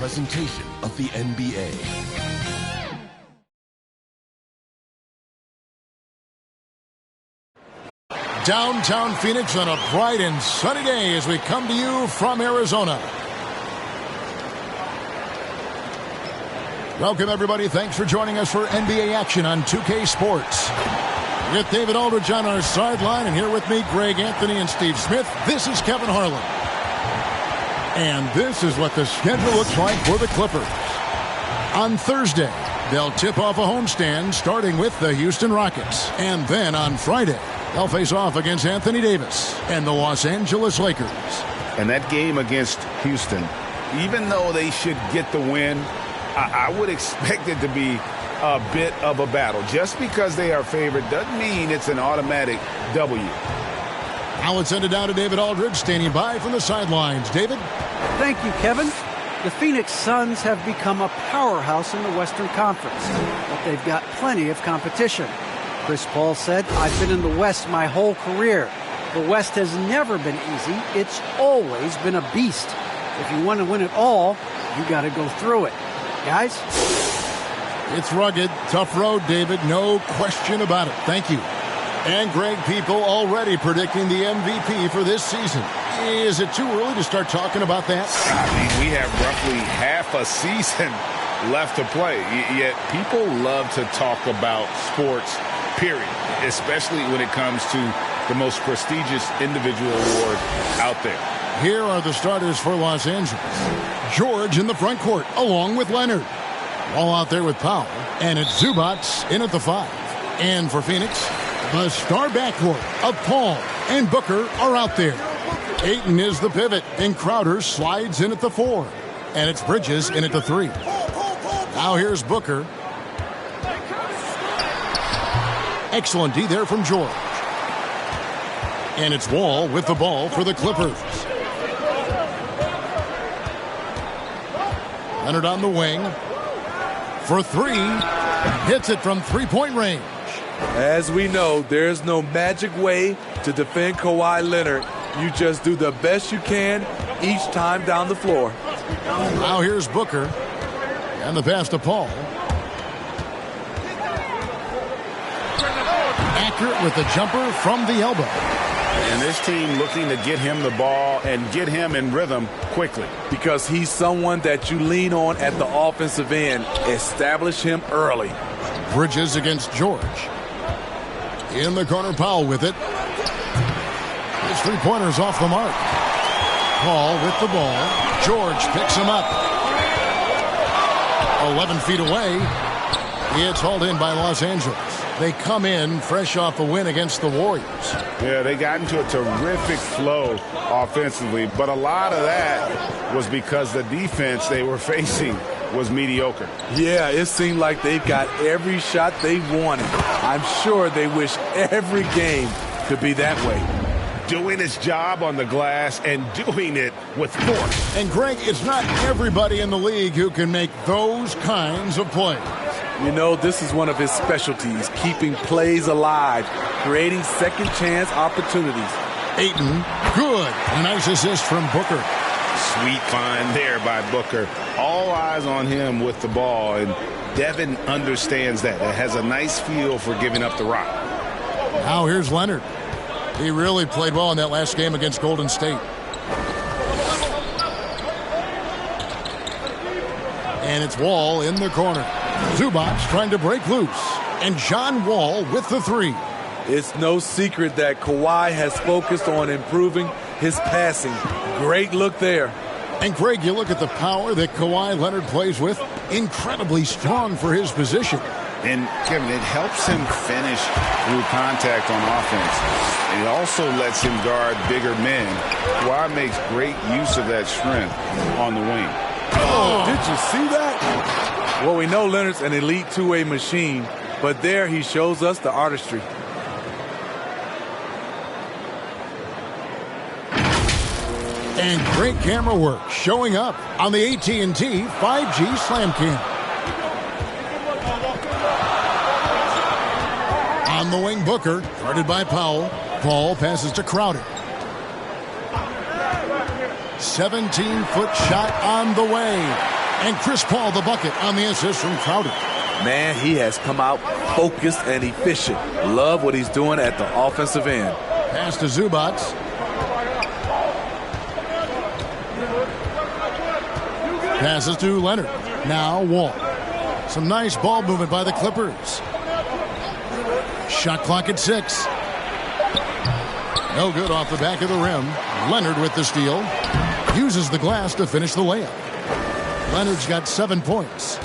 Presentation of the NBA. Downtown Phoenix on a bright and sunny day as we come to you from Arizona. Welcome, everybody. Thanks for joining us for NBA action on 2K Sports. With David Aldridge on our sideline, and here with me, Greg Anthony and Steve Smith, this is Kevin Harlan. And this is what the schedule looks like for the Clippers. On Thursday, they'll tip off a homestand starting with the Houston Rockets. And then on Friday, they'll face off against Anthony Davis and the Los Angeles Lakers. And that game against Houston, even though they should get the win, I would expect it to be a bit of a battle. Just because they are favored doesn't mean it's an automatic W. Now let's send it down to David Aldridge, standing by from the sidelines. David? Thank you, Kevin. The Phoenix Suns have become a powerhouse in the Western Conference, but they've got plenty of competition. Chris Paul said, "I've been in the West my whole career. The West has never been easy. It's always been a beast. If you want to win it all, you got to go through it." Guys? It's rugged, tough road, David. No question about it. Thank you. And Greg, people already predicting the MVP for this season. Is it too early to start talking about that? I mean, we have roughly half a season left to play. Yet people love to talk about sports, period, especially when it comes to the most prestigious individual award out there. Here are the starters for Los Angeles. George in the front court, along with Leonard. Wall out there with Powell. And it's Zubac in at the 5. And for Phoenix, the star backcourt of Paul and Booker are out there. Ayton is the pivot, and Crowder slides in at the 4. And it's Bridges in at the 3. Now here's Booker. Excellent D there from George. And it's Wall with the ball for the Clippers. Leonard on the wing. For 3. Hits it from three-point range. As we know, there's no magic way to defend Kawhi Leonard. You just do the best you can each time down the floor. Now here's Booker. And the pass to Paul. Accurate with the jumper from the elbow. And this team looking to get him the ball and get him in rhythm quickly. Because he's someone that you lean on at the offensive end. Establish him early. Bridges against George. In the corner, Powell with it. His three-pointer's off the mark. Paul with the ball. George picks him up. 11 feet away. It's hauled in by Los Angeles. They come in fresh off a win against the Warriors. Yeah, they got into a terrific flow offensively, but a lot of that was because the defense they were facing was mediocre. Yeah, it seemed like they've got every shot they wanted. I'm sure they wish every game could be that way. Doing his job on the glass and doing it with force. And Greg, it's not everybody in the league who can make those kinds of plays. You know, this is one of his specialties, keeping plays alive, creating second chance opportunities. Ayton, good. A nice assist from Booker. Sweet find there by Booker. All eyes on him with the ball, and Devin understands that. It has a nice feel for giving up the rock. Now here's Leonard. He really played well in that last game against Golden State. And it's Wall in the corner. Zubac trying to break loose. And John Wall with the 3. It's no secret that Kawhi has focused on improving his passing. Great look there. And Greg, you look at the power that Kawhi Leonard plays with. Incredibly strong for his position. And, Kevin, it helps him finish through contact on offense. It also lets him guard bigger men. Kawhi makes great use of that strength on the wing. Oh, did you see that? Well, we know Leonard's an elite two-way machine, but there he shows us the artistry. And great camera work showing up on the AT&T 5G Slam Cam. On the wing, Booker, guarded by Powell. Paul passes to Crowder. 17-foot shot on the way. And Chris Paul the bucket on the assist from Crowder. Man, he has come out focused and efficient. Love what he's doing at the offensive end. Pass to Zubac. Passes to Leonard. Now Wall. Some nice ball movement by the Clippers. Shot clock at 6. No good off the back of the rim. Leonard with the steal. Uses the glass to finish the layup. Leonard's got 7 points.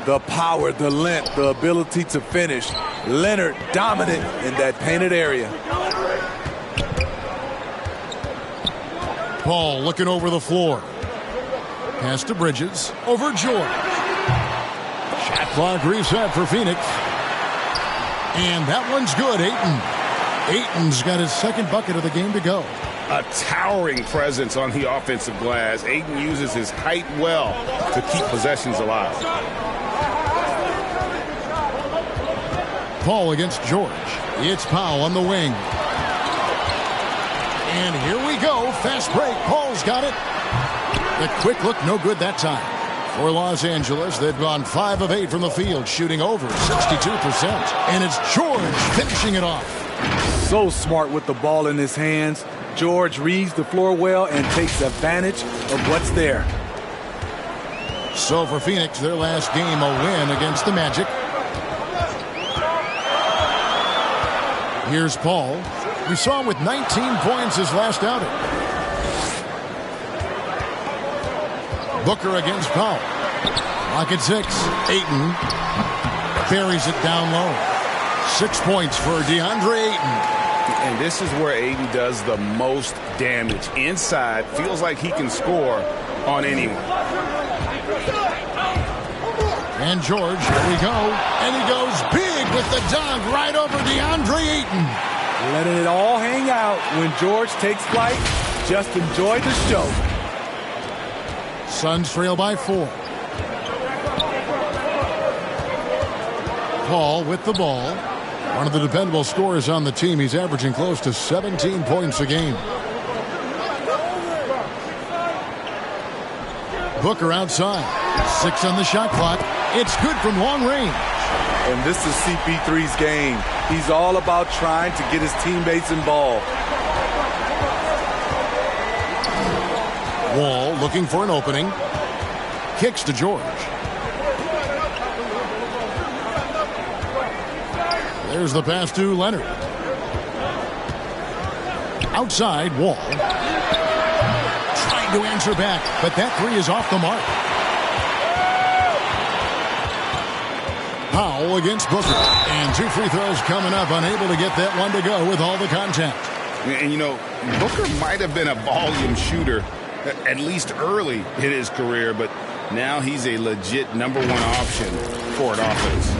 The power, the length, the ability to finish. Leonard dominant in that painted area. Paul looking over the floor. Pass to Bridges. Over George. Shot clock reset for Phoenix. And that one's good. Ayton's got his second bucket of the game to go. A towering presence on the offensive glass. Ayton uses his height well to keep possessions alive. Paul against George. It's Powell on the wing. And here we go. Fast break. Paul's got it. The quick look, no good that time. For Los Angeles, they've gone 5 of 8 from the field, shooting over 62%. And it's George finishing it off. So smart with the ball in his hands. George reads the floor well and takes advantage of what's there. So for Phoenix, their last game, a win against the Magic. Here's Paul. We saw him with 19 points his last outing. Booker against Powell. Lock at 6. Ayton buries it down low. 6 points for DeAndre Ayton. And this is where Ayton does the most damage. Inside, feels like he can score on anyone. And George, here we go. And he goes big with the dunk right over DeAndre Ayton. Letting it all hang out when George takes flight. Just enjoy the show. Suns trail by 4. Paul with the ball. One of the dependable scorers on the team. He's averaging close to 17 points a game. Booker outside. 6 on the shot clock. It's good from long range. And this is CP3's game. He's all about trying to get his teammates involved. Wall looking for an opening. Kicks to George. There's the pass to Leonard. Outside, Wall. Trying to answer back, but that 3 is off the mark. Powell against Booker. And 2 free throws coming up, unable to get that one to go with all the contact. And, you know, Booker might have been a volume shooter, at least early in his career, but now he's a legit number 1 option for an offense.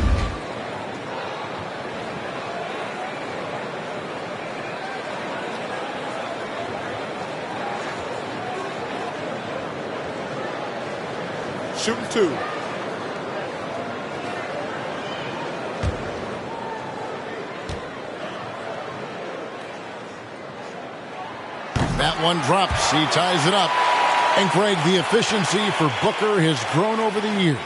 Shooting 2. That one drops. He ties it up. And Craig, the efficiency for Booker has grown over the years.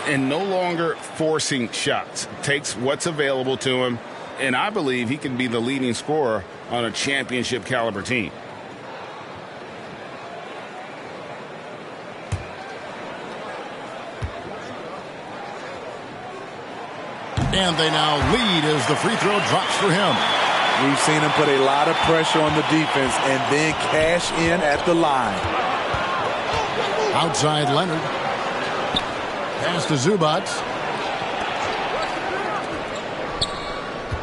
And no longer forcing shots. Takes what's available to him. And I believe he can be the leading scorer on a championship caliber team. And they now lead as the free throw drops for him. We've seen him put a lot of pressure on the defense and then cash in at the line. Outside Leonard. Pass to Zubac.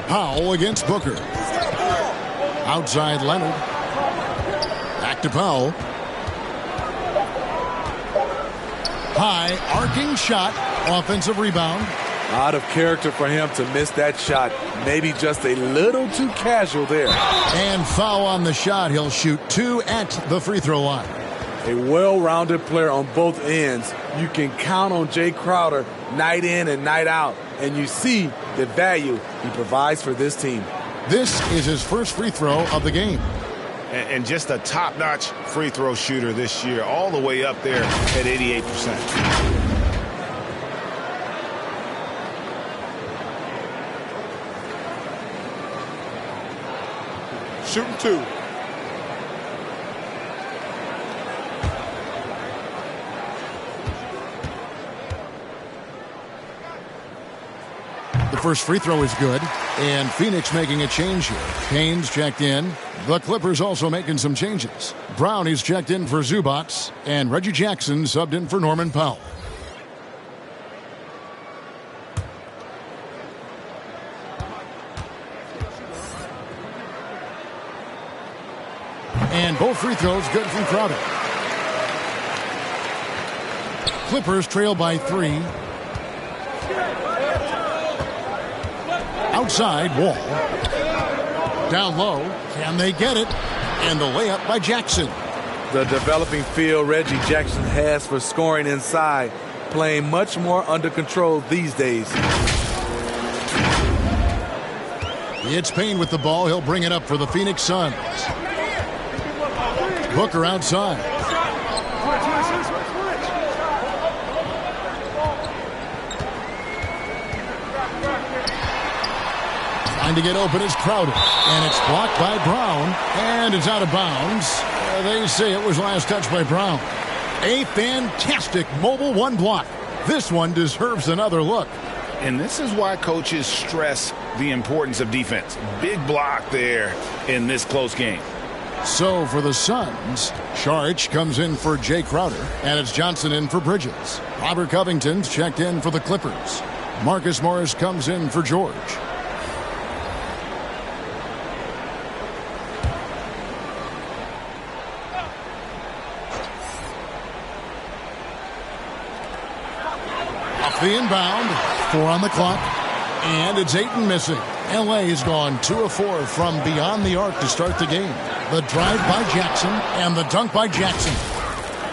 Powell against Booker. Outside Leonard. Back to Powell. High arcing shot. Offensive rebound. Out of character for him to miss that shot. Maybe just a little too casual there. And foul on the shot. He'll shoot 2 at the free throw line. A well-rounded player on both ends. You can count on Jay Crowder night in and night out. And you see the value he provides for this team. This is his first free throw of the game. And just a top-notch free throw shooter this year, all the way up there at 88%. shooting 2. The first free throw is good, and Phoenix making a change here. Haynes checked in. The Clippers also making some changes. Brown is checked in for Zubac, and Reggie Jackson subbed in for Norman Powell. And both free throws good from Crowder. Clippers trail by 3. Outside, Wall. Down low. Can they get it? And the layup by Jackson. The developing feel Reggie Jackson has for scoring inside, playing much more under control these days. It's Payne with the ball. He'll bring it up for the Phoenix Suns. Booker outside. Trying to get open is Crowder. And it's blocked by Brown. And it's out of bounds. They say it was last touched by Brown. A fantastic mobile one block. This one deserves another look. And this is why coaches stress the importance of defense. Big block there in this close game. So for the Suns, Saric comes in for Jay Crowder, and it's Johnson in for Bridges. Robert Covington's checked in for the Clippers. Marcus Morris comes in for George. Off the inbound, 4 on the clock, and it's Ayton missing. LA has gone 2 of 4 from beyond the arc to start the game. The drive by Jackson and the dunk by Jackson.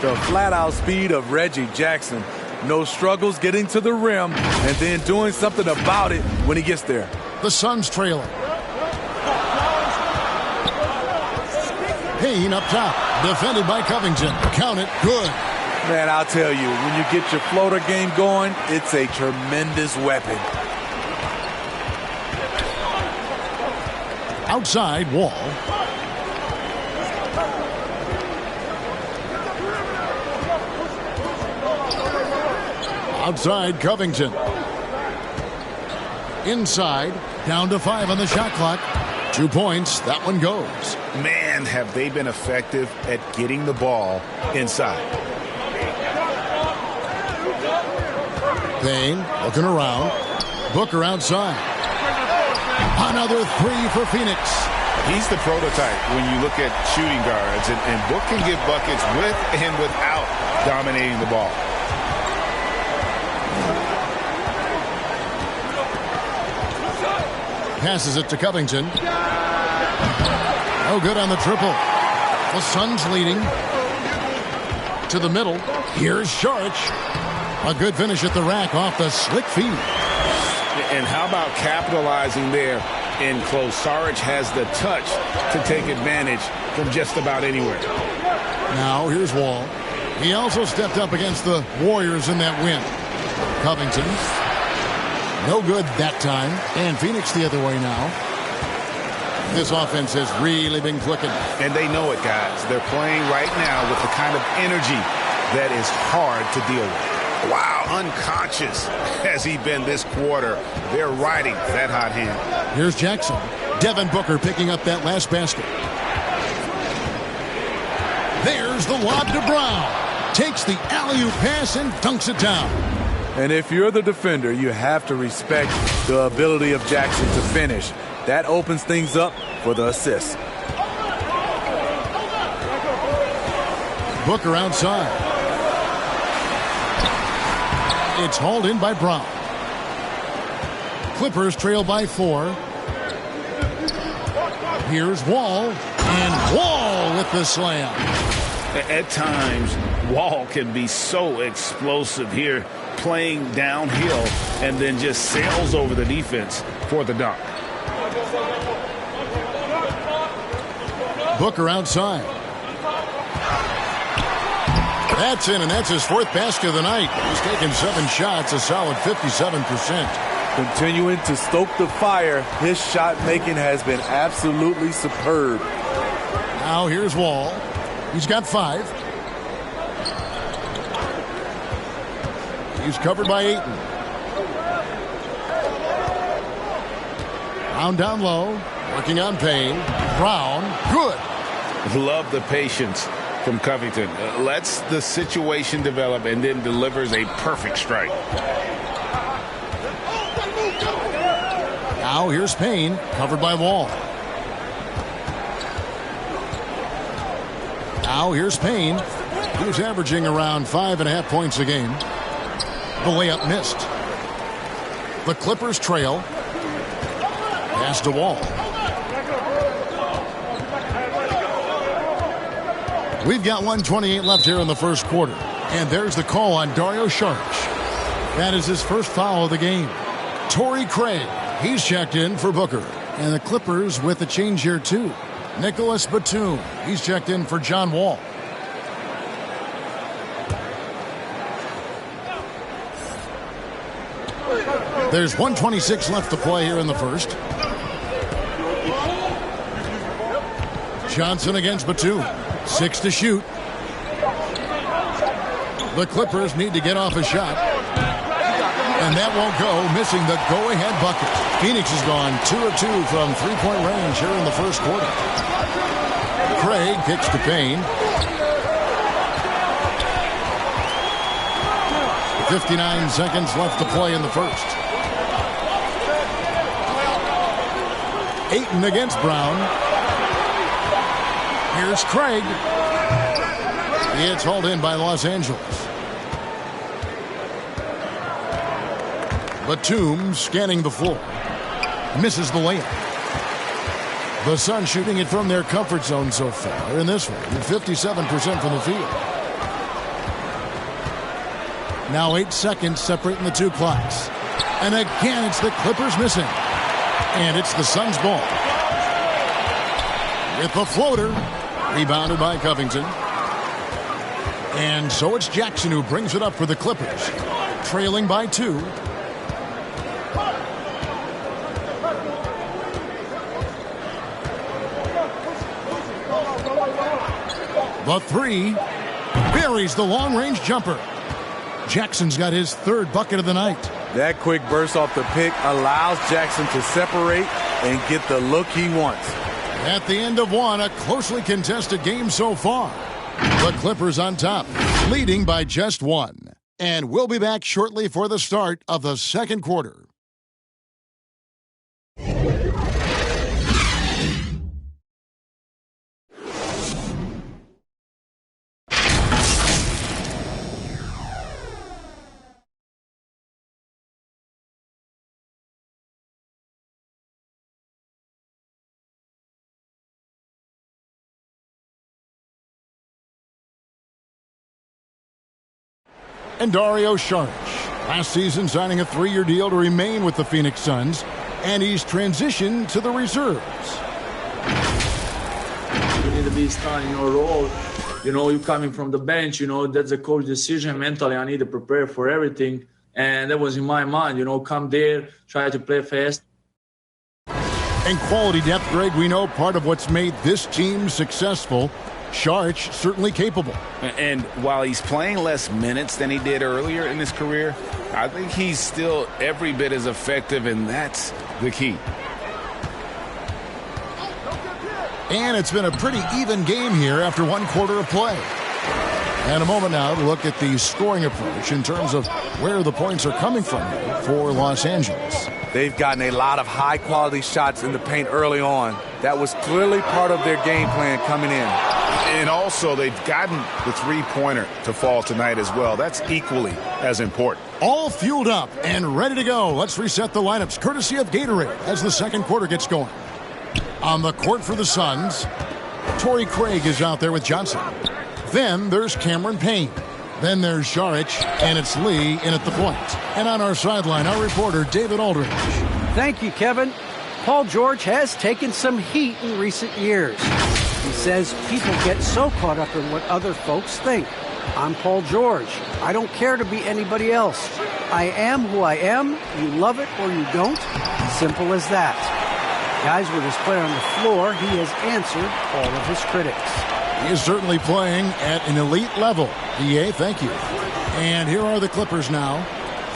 The flat-out speed of Reggie Jackson. No struggles getting to the rim and then doing something about it when he gets there. The Suns trailing. Payne up top. Defended by Covington. Count it. Good. Man, I'll tell you, when you get your floater game going, it's a tremendous weapon. Outside, Wall. Outside, Covington. Inside, down to 5 on the shot clock. 2 points, that one goes. Man, have they been effective at getting the ball inside. Payne looking around. Booker outside. Another 3 for Phoenix. He's the prototype when you look at shooting guards, and Book can get buckets with and without dominating the ball. Passes it to Covington. No good on the triple. The Suns leading. To the middle. Here's Saric. A good finish at the rack off the slick feed. And how about capitalizing there in close? Saric has the touch to take advantage from just about anywhere. Now here's Wall. He also stepped up against the Warriors in that win. Covington. No good that time. And Phoenix the other way now. This offense has really been clicking. And they know it, guys. They're playing right now with the kind of energy that is hard to deal with. Wow, unconscious has he been this quarter. They're riding that hot hand. Here's Jackson. Devin Booker picking up that last basket. There's the lob to Brown. Takes the alley-oop pass and dunks it down. And if you're the defender, you have to respect the ability of Jackson to finish. That opens things up for the assist. Booker outside. It's hauled in by Brown. Clippers trail by 4. Here's Wall. And Wall with the slam. At times, Wall can be so explosive here, playing downhill, and then just sails over the defense for the dunk. Booker outside. That's in, and that's his 4th basket of the night. He's taken 7 shots, a solid 57%. Continuing to stoke the fire, his shot making has been absolutely superb. Now here's Wall. He's got 5. He's covered by Ayton. Brown down low, working on Payne. Brown, good. Love the patience from Covington. Lets the situation develop and then delivers a perfect strike. Now here's Payne, covered by Wall. Now here's Payne. He's averaging around 5.5 points a game. The layup missed. The Clippers trail. Pass to Wall. We've got 1:28 left here in the first quarter. And there's the call on Dario Saric. That is his first foul of the game. Torrey Craig, he's checked in for Booker. And the Clippers with a change here too. Nicholas Batum, he's checked in for John Wall. There's 1:26 left to play here in the first. Johnson against Batum. 6 to shoot. The Clippers need to get off a shot. And that won't go, missing the go-ahead bucket. Phoenix has gone 2 of 2 from three-point range here in the first quarter. Craig kicks to Payne. 59 seconds left to play in the first. Ayton against Brown. Here's Craig. It's hauled in by Los Angeles. Batum scanning the floor. Misses the layup. The Suns shooting it from their comfort zone so far in this one. 57% from the field. Now 8 seconds separating the two clocks. And again, it's the Clippers missing. And it's the Suns' ball. With the floater. Rebounded by Covington. And so it's Jackson who brings it up for the Clippers. Trailing by 2. The 3. Buries the long-range jumper. Jackson's got his 3rd bucket of the night. That quick burst off the pick allows Jackson to separate and get the look he wants. At the end of one, a closely contested game so far. The Clippers on top, leading by just 1. And we'll be back shortly for the start of the second quarter. And Dario Saric, last season signing a 3-year deal to remain with the Phoenix Suns, and he's transitioned to the reserves. You need to be starting your role. You know, you coming from the bench, you know, that's a coach decision. Mentally, I need to prepare for everything. And that was in my mind, you know, come there, try to play fast. And quality depth, Greg, we know part of what's made this team successful. Saric certainly capable. And while he's playing less minutes than he did earlier in his career, I think he's still every bit as effective, and that's the key. And it's been a pretty even game here after 1 quarter of play. And a moment now to look at the scoring approach in terms of where the points are coming from for Los Angeles. They've gotten a lot of high-quality shots in the paint early on. That was clearly part of their game plan coming in. And also, they've gotten the three-pointer to fall tonight as well. That's equally as important. All fueled up and ready to go. Let's reset the lineups, courtesy of Gatorade, as the second quarter gets going. On the court for the Suns, Torrey Craig is out there with Johnson. Then there's Cameron Payne. Then there's Saric, and it's Lee in at the point. And on our sideline, our reporter, David Aldridge. Thank you, Kevin. Paul George has taken some heat in recent years. He says people get so caught up in what other folks think. I'm Paul George. I don't care to be anybody else. I am who I am. You love it or you don't. Simple as that. Guys, with his play on the floor, he has answered all of his critics. He is certainly playing at an elite level. DA, thank you. And here are the Clippers now,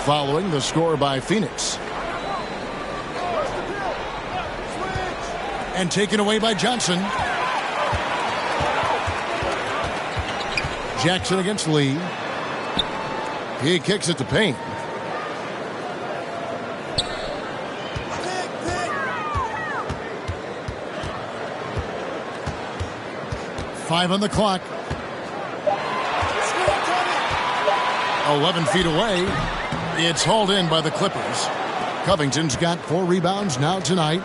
following the score by Phoenix. And taken away by Johnson. Jackson against Lee. He kicks it to Payne. Five on the clock. 11 feet away. It's hauled in by the Clippers. Covington's got 4 rebounds now tonight.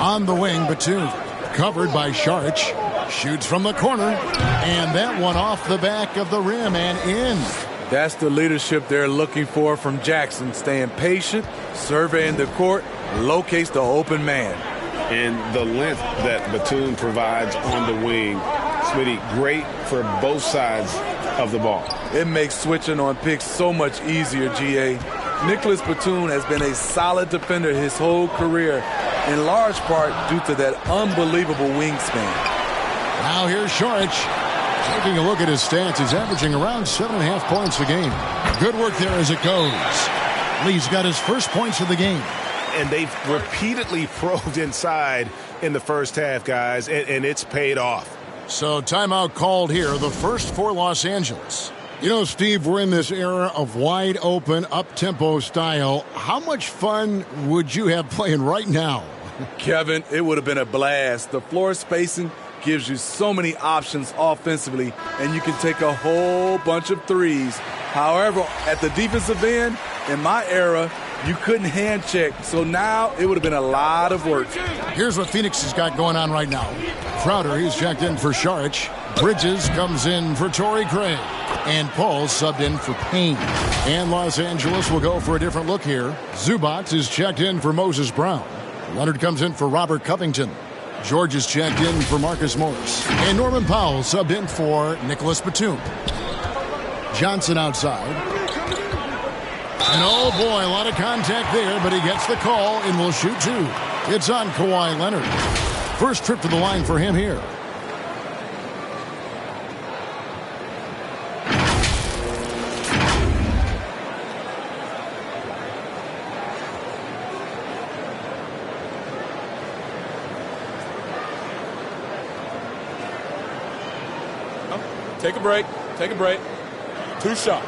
On the wing, Batum. Covered by Saric. Shoots from the corner. And that one off the back of the rim and in. That's the leadership they're looking for from Jackson. Staying patient, surveying the court, locates the open man. And the length that Batum provides on the wing, Smitty, great for both sides of the ball. It makes switching on picks so much easier, GA. Nicholas Batum has been a solid defender his whole career, in large part due to that unbelievable wingspan. Now here's Saric. Taking a look at his stats, he's averaging around 7.5 points a game. Good work there as it goes. Lee's got his first points of the game. And they've repeatedly probed inside in the first half, guys, and it's paid off. So timeout called here, the first for Los Angeles. You know, Steve, we're in this era of wide open, up-tempo style. How much fun would you have playing right now? Kevin, it would have been a blast. The floor spacing gives you so many options offensively, and you can take a whole bunch of threes. However, at the defensive end, in my era, you couldn't hand check, so now it would have been a lot of work. Here's what Phoenix has got going on right now. Crowder, he's checked in for Saric. Bridges comes in for Torrey Craig. And Paul subbed in for Payne. And Los Angeles will go for a different look here. Zubac is checked in for Moses Brown. Leonard comes in for Robert Covington. George is checked in for Marcus Morris. And Norman Powell subbed in for Nicholas Batum. Johnson outside. And oh boy, a lot of contact there, but he gets the call and will shoot 2. It's on Kawhi Leonard. First trip to the line for him here. Take a break. Take a break. 2 shots.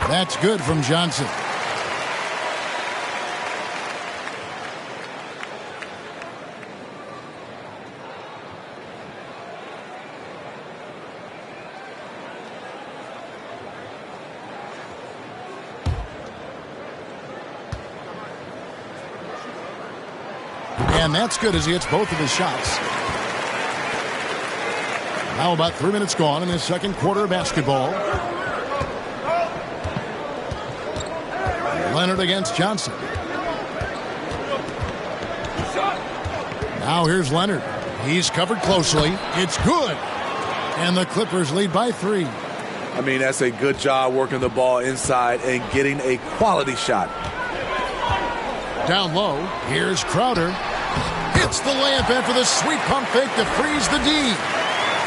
That's good from Johnson. And that's good as he hits both of his shots. Now about 3 minutes gone in the second quarter of basketball. Leonard against Johnson. Now here's Leonard. He's covered closely. It's good. And the Clippers lead by 3. I mean, that's a good job working the ball inside and getting a quality shot. Down low, here's Crowder. Hits the layup after the sweet pump fake to freeze the D.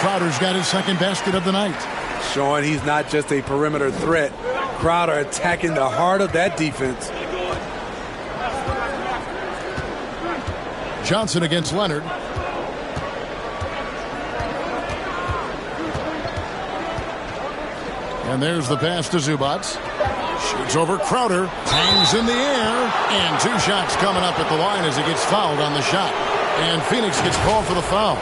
Crowder's got his second basket of the night. Showing he's not just a perimeter threat. Crowder attacking the heart of that defense. Johnson against Leonard. And there's the pass to Zubac. Shoots over Crowder. Hangs in the air. And 2 shots coming up at the line as he gets fouled on the shot. And Phoenix gets called for the foul.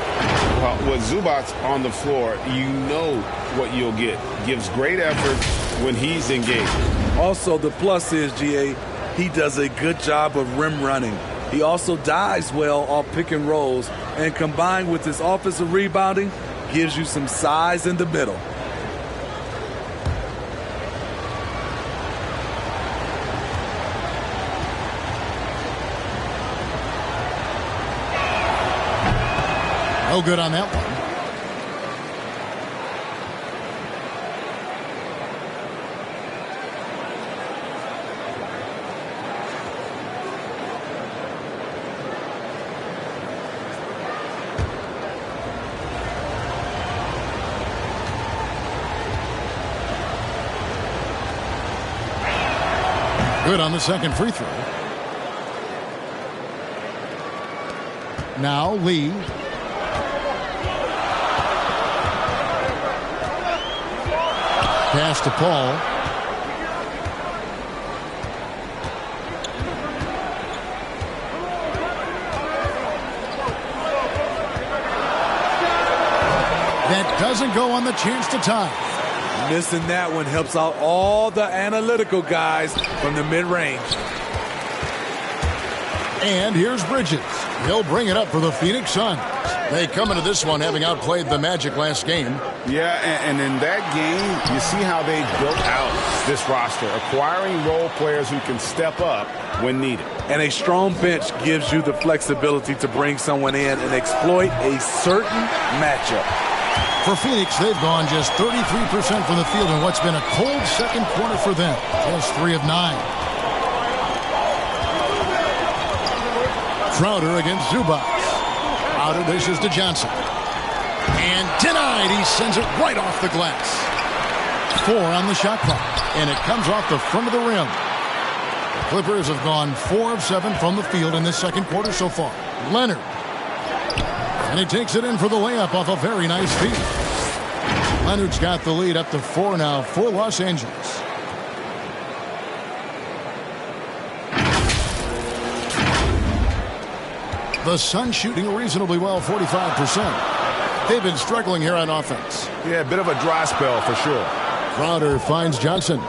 Well, with Zubac on the floor, you know what you'll get. Gives great effort when he's engaged. Also, the plus is, GA, he does a good job of rim running. He also dives well off pick and rolls, and combined with his offensive rebounding, gives you some size in the middle. No good on that one. Good on the second free throw. Now Lee. Pass to Paul. That doesn't go on the chance to tie. Missing that one helps out all the analytical guys from the mid-range. And here's Bridges. He'll bring it up for the Phoenix Suns. They come into this one having outplayed the Magic last game. Yeah, and in that game, you see how they built out this roster, acquiring role players who can step up when needed. And a strong bench gives you the flexibility to bring someone in and exploit a certain matchup. For Phoenix, they've gone just 33% from the field in what's been a cold second quarter for them. Just 3 of 9. Crowder against Zubac. Crowder dishes to Johnson. And denied. He sends it right off the glass. 4 on the shot clock. And it comes off the front of the rim. The Clippers have gone 4 of 7 from the field in this second quarter so far. Leonard. And he takes it in for the layup off a very nice feed. Leonard's got the lead up to 4 now for Los Angeles. The Suns shooting reasonably well, 45%. They've been struggling here on offense. Yeah, a bit of a dry spell for sure. Crowder finds Johnson.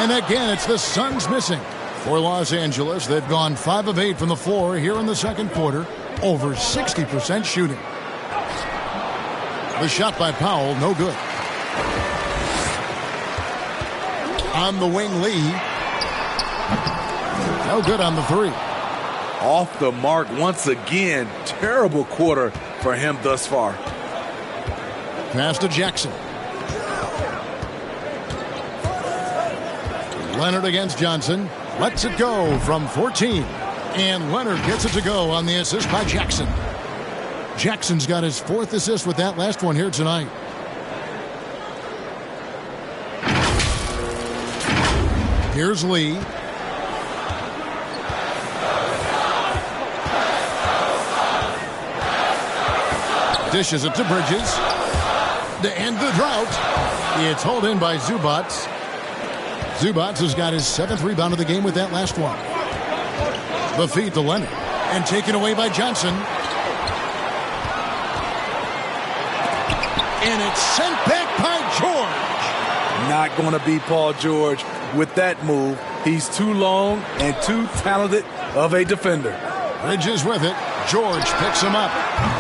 And again, it's the Suns missing. For Los Angeles, they've gone 5 of 8 from the floor here in the second quarter. Over 60% shooting. The shot by Powell, no good. On the wing, Lee. No good on the 3. Off the mark once again. Terrible quarter for him thus far. Pass to Jackson. Leonard against Johnson. Lets it go from 14. And Leonard gets it to go on the assist by Jackson. Jackson's got his 4th assist with that last one here tonight. Here's Lee. Dishes it to Bridges. To end the drought. It's hauled in by Zubac. Zubac has got his 7th rebound of the game with that last one. The feed to Leonard. And taken away by Johnson. And it's sent back by George. Not going to be Paul George with that move. He's too long and too talented of a defender. Bridges with it. George picks him up.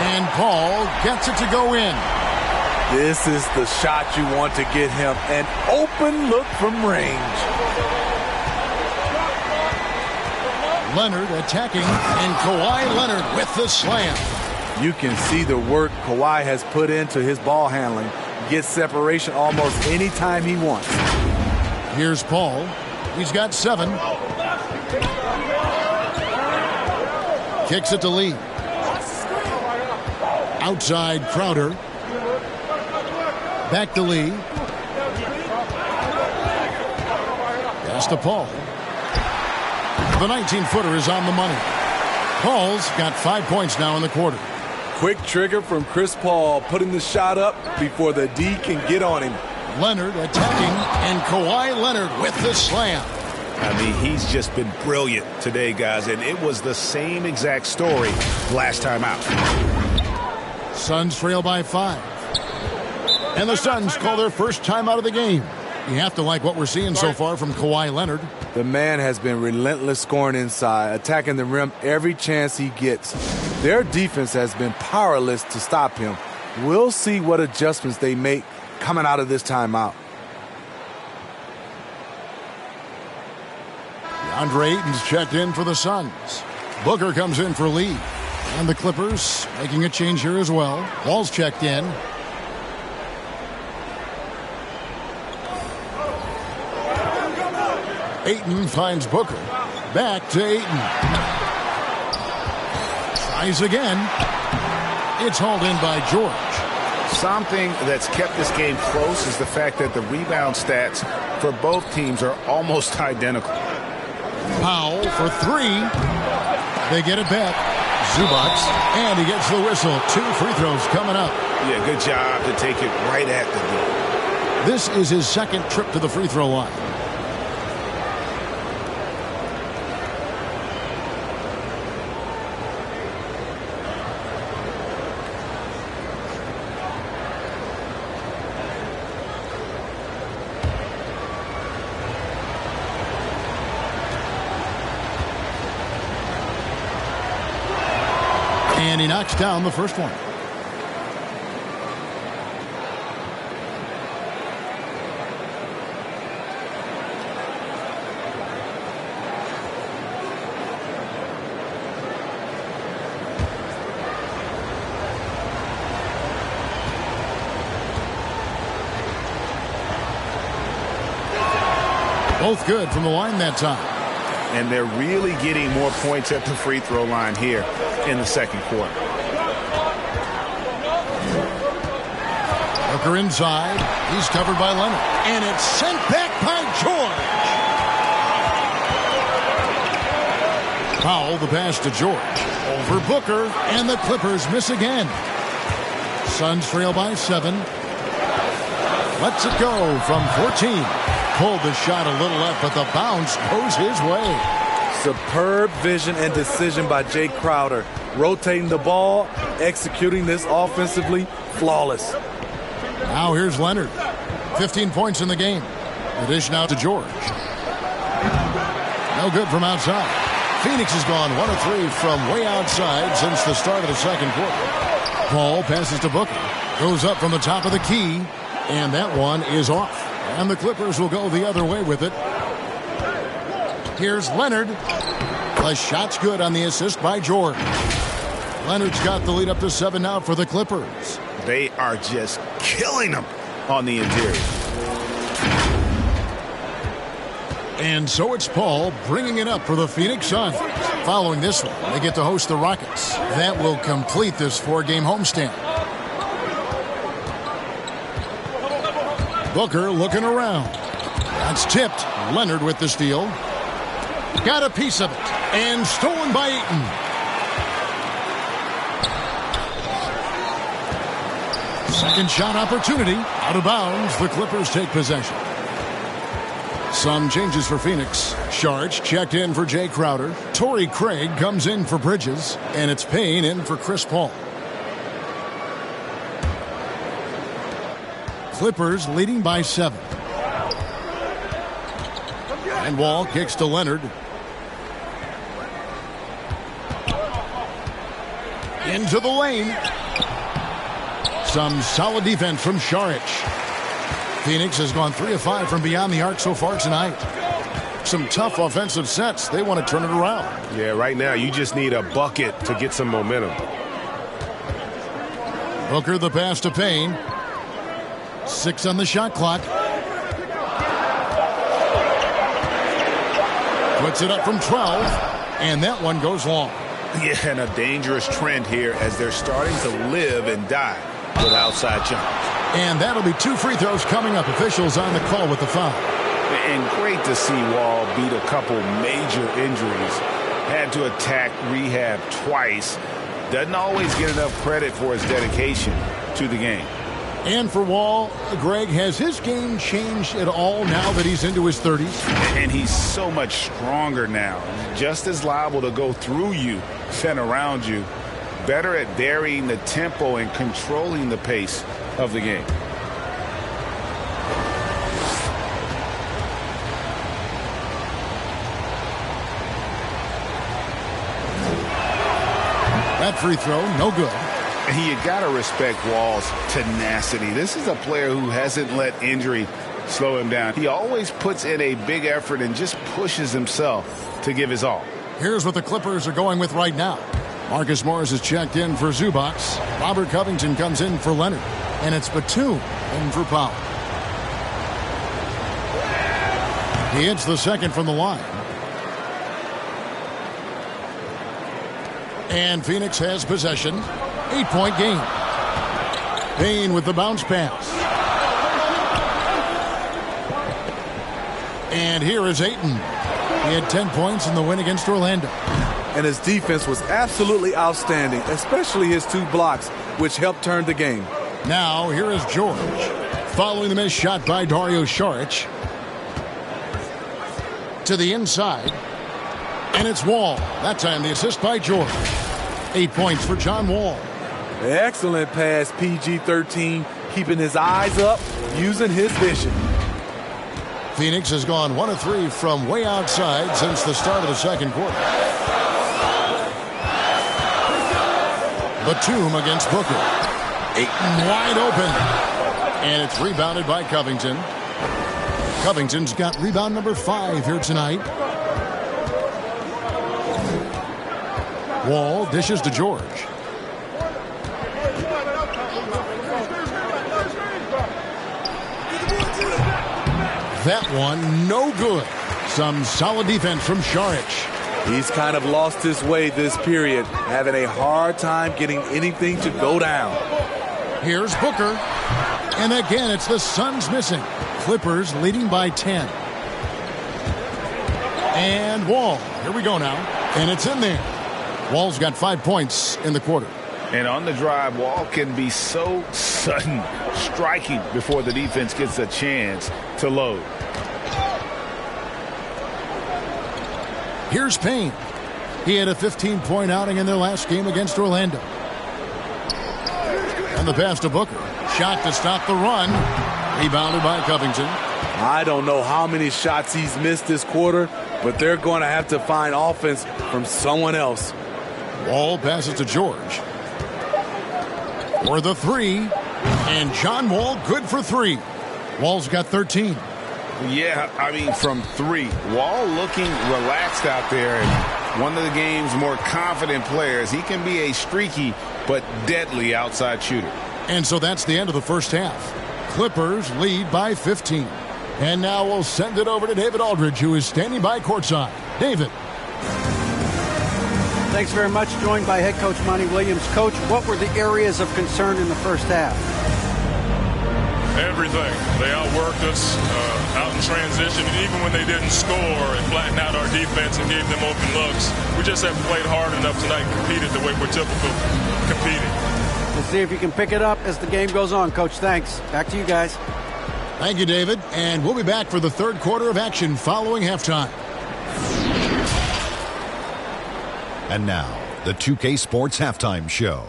And Paul gets it to go in. This is the shot you want to get him. An open look from range. Leonard attacking, and Kawhi Leonard with the slam. You can see the work Kawhi has put into his ball handling. Gets separation almost any time he wants. Here's Paul. He's got 7. Kicks it to Lee. Outside Crowder. Back to Lee. Pass to Paul. The 19-footer is on the money. Paul's got 5 points now in the quarter. Quick trigger from Chris Paul, putting the shot up before the D can get on him. Leonard attacking, and Kawhi Leonard with the slam. I mean, he's just been brilliant today, guys, and it was the same exact story last time out. Suns trail by 5. And the Suns call their first time out of the game. You have to like what we're seeing so far from Kawhi Leonard. The man has been relentless scoring inside, attacking the rim every chance he gets. Their defense has been powerless to stop him. We'll see what adjustments they make coming out of this timeout. DeAndre Ayton's checked in for the Suns. Booker comes in for Lee. And the Clippers making a change here as well. Wall's checked in. Ayton finds Booker. Back to Ayton. Tries again. It's hauled in by George. Something that's kept this game close is the fact that the rebound stats for both teams are almost identical. Powell for three. They get it back. Zubac, and he gets the whistle. 2 free throws coming up. Yeah, good job to take it right at the door. This is his second trip to the free throw line. And he knocks down the first one. Both good from the line that time. And they're really getting more points at the free throw line here in the second quarter. Booker inside. He's covered by Leonard. And it's sent back by George. Powell, the pass to George. Over Booker, and the Clippers miss again. Suns trail by 7. Lets it go from 14. Pulled the shot a little left, but the bounce goes his way. Superb vision and decision by Jay Crowder. Rotating the ball, executing this offensively, flawless. Now here's Leonard. 15 points in the game. The dish now to George. No good from outside. Phoenix has gone 1 of 3 from way outside since the start of the second quarter. Paul passes to Booker. Goes up from the top of the key, and that one is off. And the Clippers will go the other way with it. Here's Leonard. The shot's good on the assist by George. Leonard's got the lead up to 7 now for the Clippers. They are just killing them on the interior. And so it's Paul bringing it up for the Phoenix Suns. Following this one, they get to host the Rockets. That will complete this 4-game homestand. Booker looking around. That's tipped. Leonard with the steal. Got a piece of it. And stolen by Ayton. Second shot opportunity. Out of bounds. The Clippers take possession. Some changes for Phoenix. Sharch checked in for Jay Crowder. Torrey Craig comes in for Bridges. And it's Payne in for Chris Paul. Clippers leading by 7. And Wall kicks to Leonard. Into the lane. Some solid defense from Saric. Phoenix has gone 3 of 5 from beyond the arc so far tonight. Some tough offensive sets. They want to turn it around. Yeah, right now you just need a bucket to get some momentum. Booker the pass to Payne. 6 on the shot clock. Puts it up from 12. And that one goes long. Yeah, and a dangerous trend here as they're starting to live and die with outside jumpers. And that'll be 2 free throws coming up. Officials on the call with the foul. And great to see Wall beat a couple major injuries. Had to attack rehab twice. Doesn't always get enough credit for his dedication to the game. And for Wall, Greg, has his game changed at all now that he's into his 30s? And he's so much stronger now. Just as liable to go through you than around you. Better at varying the tempo and controlling the pace of the game. That free throw, no good. You got to respect Wall's tenacity. This is a player who hasn't let injury slow him down. He always puts in a big effort and just pushes himself to give his all. Here's what the Clippers are going with right now. Marcus Morris is checked in for Zubac. Robert Covington comes in for Leonard. And it's Batum in for Powell. He hits the second from the line. And Phoenix has possession. 8-point game. Payne with the bounce pass. And here is Ayton. He had 10 points in the win against Orlando. And his defense was absolutely outstanding, especially his 2 blocks, which helped turn the game. Now, here is George. Following the missed shot by Dario Saric. To the inside. And it's Wall. That time the assist by George. 8 points for John Wall. Excellent pass, PG-13, keeping his eyes up, using his vision. Phoenix has gone 1 of 3 from way outside since the start of the second quarter. Batum against Booker. Ayton wide open. And it's rebounded by Covington. Covington's got rebound number 5 here tonight. Wall dishes to George. That one no good. Some solid defense from Saric. He's kind of lost his way this period, having a hard time getting anything to go down. Here's Booker. And again, it's the Suns missing. Clippers leading by 10. And Wall. Here we go now. And it's in there. Wall's got 5 points in the quarter. And on the drive, Wall can be so sudden, striking before the defense gets a chance to load. Here's Payne. He had a 15-point outing in their last game against Orlando. And the pass to Booker. Shot to stop the run. Rebounded by Covington. I don't know how many shots he's missed this quarter, but they're going to have to find offense from someone else. Wall passes to George. For the 3. And John Wall good for 3. Wall's got 13. Yeah, I mean, from 3. Wall looking relaxed out there. And one of the game's more confident players. He can be a streaky but deadly outside shooter. And so that's the end of the first half. Clippers lead by 15. And now we'll send it over to David Aldridge, who is standing by courtside. David. Thanks very much. Joined by head coach Monty Williams. Coach, what were the areas of concern in the first half? Everything. They outworked us out in transition. And even when they didn't score and flattened out our defense and gave them open looks, we just haven't played hard enough tonight and competed the way we're typical competing. We'll see if you can pick it up as the game goes on. Coach, thanks. Back to you guys. Thank you, David. And we'll be back for the third quarter of action following halftime. And now, the 2K Sports Halftime Show.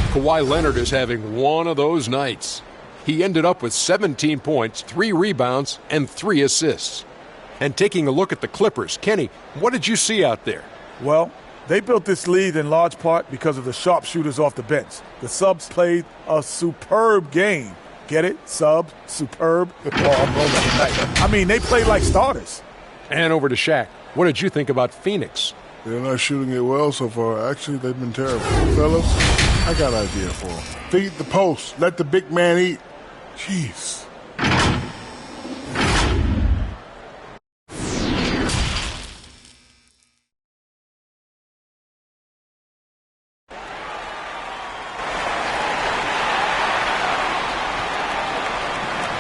Kawhi Leonard is having one of those nights. He ended up with 17 points, 3 rebounds, and 3 assists. And taking a look at the Clippers, Kenny, what did you see out there? Well, they built this lead in large part because of the sharpshooters off the bench. The subs played a superb game. Get it? Sub, superb. I mean, they played like starters. And over to Shaq. What did you think about Phoenix? They're not shooting it well so far. Actually, they've been terrible. Fellas, I got an idea for them. Feed the post. Let the big man eat. Jeez.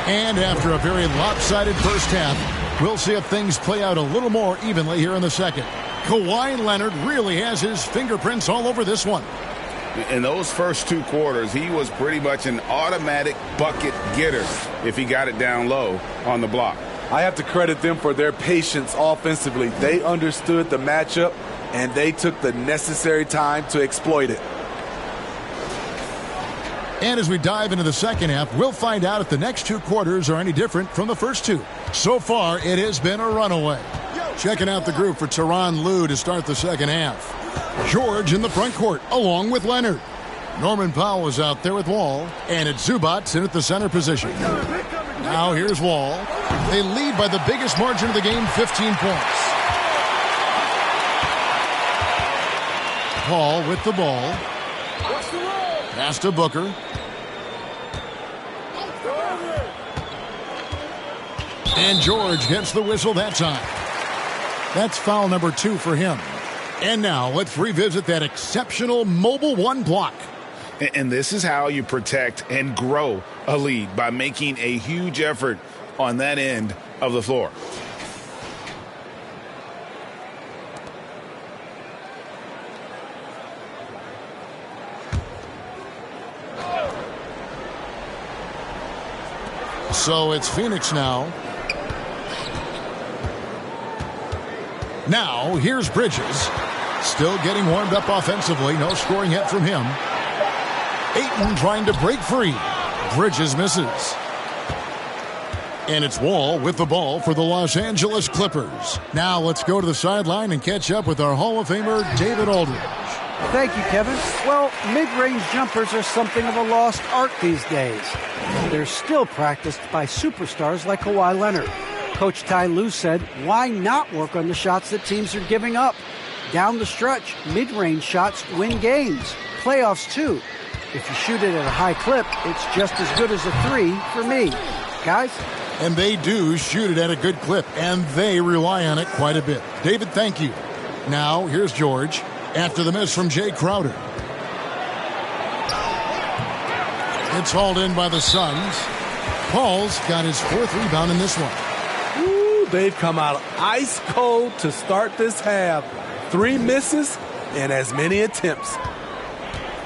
And after a very lopsided first half, we'll see if things play out a little more evenly here in the second. Kawhi Leonard really has his fingerprints all over this one. In those first 2 quarters, he was pretty much an automatic bucket getter if he got it down low on the block. I have to credit them for their patience offensively. They understood the matchup, and they took the necessary time to exploit it. And as we dive into the second half, we'll find out if the next 2 quarters are any different from the first 2. So far, it has been a runaway. Checking out the group for Tyronn Lue to start the second half. George in the front court, along with Leonard. Norman Powell is out there with Wall, and it's Zubac in at the center position. Now here's Wall. They lead by the biggest margin of the game, 15 points. Paul with the ball. Pass to Booker. And George gets the whistle that time. That's foul number 2 for him. And now let's revisit that exceptional Mobile One block. And this is how you protect and grow a lead, by making a huge effort on that end of the floor. So it's Phoenix now. Now, here's Bridges. Still getting warmed up offensively. No scoring yet from him. Ayton trying to break free. Bridges misses. And it's Wall with the ball for the Los Angeles Clippers. Now let's go to the sideline and catch up with our Hall of Famer, David Aldridge. Thank you, Kevin. Well, mid-range jumpers are something of a lost art these days. They're still practiced by superstars like Kawhi Leonard. Coach Ty Lue said, why not work on the shots that teams are giving up? Down the stretch, mid-range shots win games. Playoffs, too. If you shoot it at a high clip, it's just as good as a 3 for me. Guys? And they do shoot it at a good clip, and they rely on it quite a bit. David, thank you. Now, here's George after the miss from Jay Crowder. It's hauled in by the Suns. Paul's got his 4th rebound in this one. They've come out ice cold to start this half. 3 misses and as many attempts.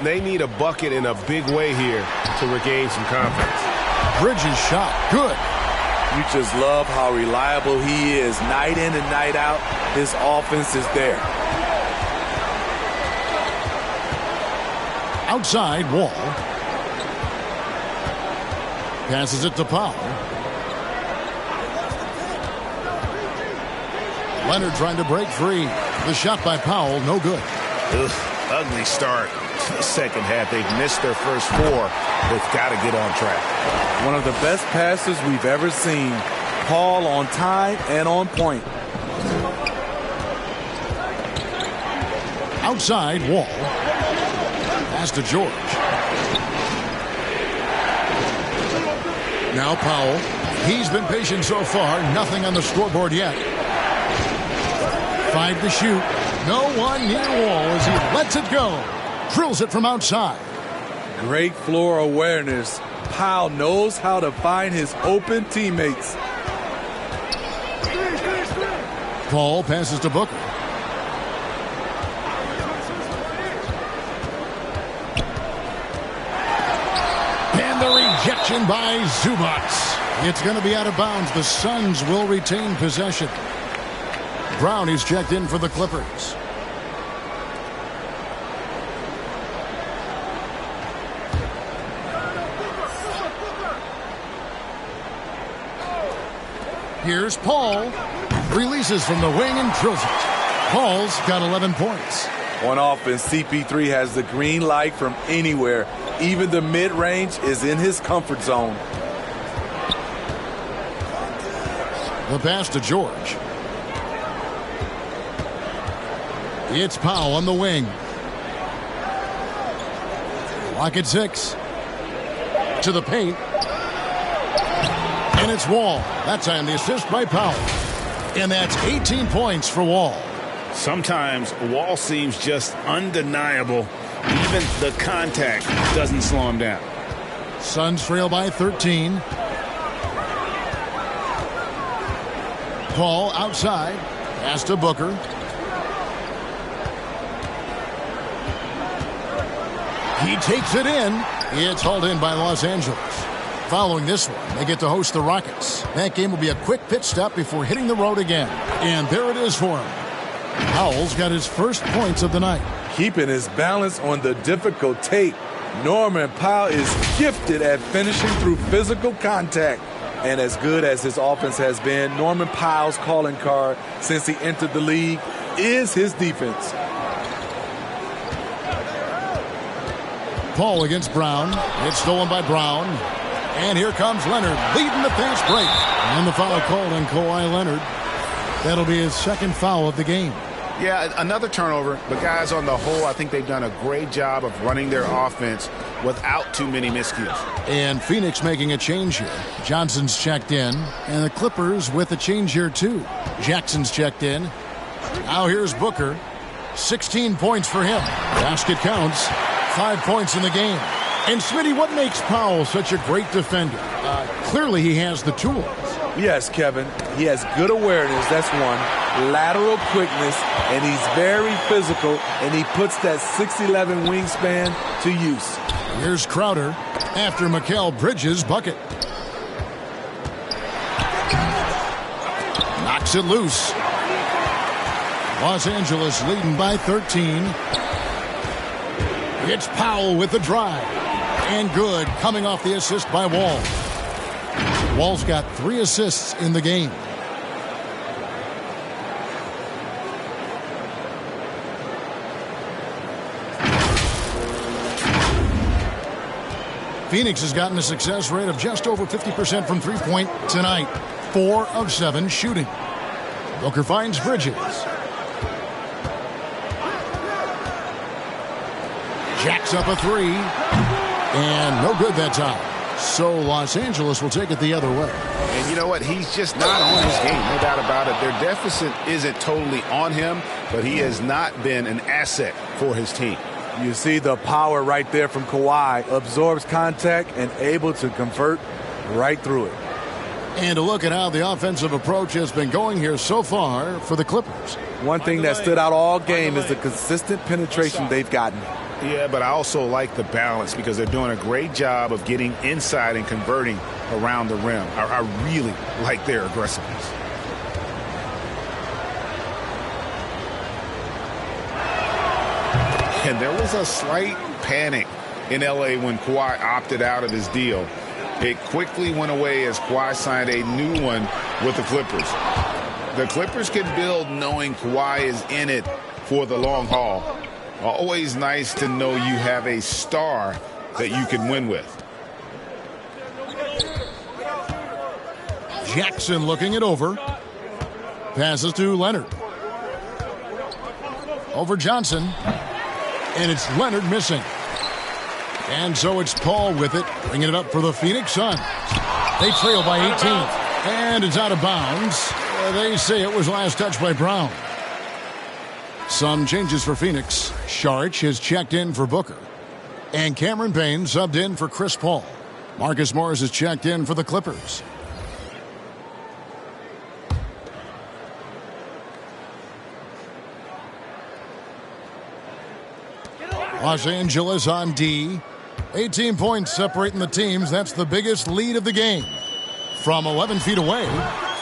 They need a bucket in a big way here to regain some confidence. Bridges shot. Good. You just love how reliable he is. Night in and night out, his offense is there. Outside, Wall. Passes it to Powell. Leonard trying to break free. The shot by Powell, no good. Ugly start. The second half, they've missed their first 4. They've got to get on track. One of the best passes we've ever seen. Paul on time and on point. Outside, Wall. Pass to George. Now Powell. He's been patient so far. Nothing on the scoreboard yet. 5 to shoot. No one near Wall as he lets it go. Drills it from outside. Great floor awareness. Powell knows how to find his open teammates. Paul passes to Booker. And the rejection by Zubac. It's going to be out of bounds. The Suns will retain possession. Brown is checked in for the Clippers. Here's Paul. Releases from the wing and drills it. Paul's got 11 points. On offense, CP3 has the green light from anywhere. Even the mid-range is in his comfort zone. The pass to George. It's Powell on the wing. Lock at 6. To the paint. And it's Wall. That time the assist by Powell. And that's 18 points for Wall. Sometimes Wall seems just undeniable. Even the contact doesn't slow him down. Suns trail by 13. Paul outside. Pass to Booker. He takes it in. It's hauled in by Los Angeles. Following this one, they get to host the Rockets. That game will be a quick pit stop before hitting the road again. And there it is for him. Powell's got his first points of the night. Keeping his balance on the difficult tape. Norman Powell is gifted at finishing through physical contact. And as good as his offense has been, Norman Powell's calling card since he entered the league is his defense. Paul against Brown. It's stolen by Brown. And here comes Leonard leading the fast break. And the foul called on Kawhi Leonard. That'll be his second foul of the game. Yeah, another turnover. But guys, on the whole, I think they've done a great job of running their offense without too many miscues. And Phoenix making a change here. Johnson's checked in. And the Clippers with a change here, too. Jackson's checked in. Now here's Booker. 16 points for him. Basket counts. 5 points in the game. And Smitty, what makes Powell such a great defender? Clearly he has the tools. Yes, Kevin. He has good awareness, that's one. Lateral quickness, and he's very physical, and he puts that 6'11" wingspan to use. Here's Crowder after Mikal Bridges' bucket. Knocks it loose. Los Angeles leading by 13. It's Powell with the drive. And good, coming off the assist by Wall. Wall's got 3 assists in the game. Phoenix has gotten a success rate of just over 50% from three-point tonight. 4 of 7 shooting. Booker finds Bridges. Jacks up a 3. And no good that time. So Los Angeles will take it the other way. And you know what? He's just not on his game, no doubt about it. Their deficit isn't totally on him, but he has not been an asset for his team. You see the power right there from Kawhi. Absorbs contact and able to convert right through it. And to look at how the offensive approach has been going here so far for the Clippers. One thing that stood out all game is the consistent penetration they've gotten. Yeah, but I also like the balance because they're doing a great job of getting inside and converting around the rim. I really like their aggressiveness. And there was a slight panic in L.A. when Kawhi opted out of his deal. It quickly went away as Kawhi signed a new one with the Clippers. The Clippers can build knowing Kawhi is in it for the long haul. Always nice to know you have a star that you can win with. Jackson looking it over. Passes to Leonard. Over Johnson. And it's Leonard missing. And so it's Paul with it, bringing it up for the Phoenix Suns. They trail by 18. And it's out of bounds. They say it was last touched by Brown. Some changes for Phoenix. Saric has checked in for Booker. And Cameron Payne subbed in for Chris Paul. Marcus Morris has checked in for the Clippers. Los Angeles on D. 18 points separating the teams. That's the biggest lead of the game. From 11 feet away,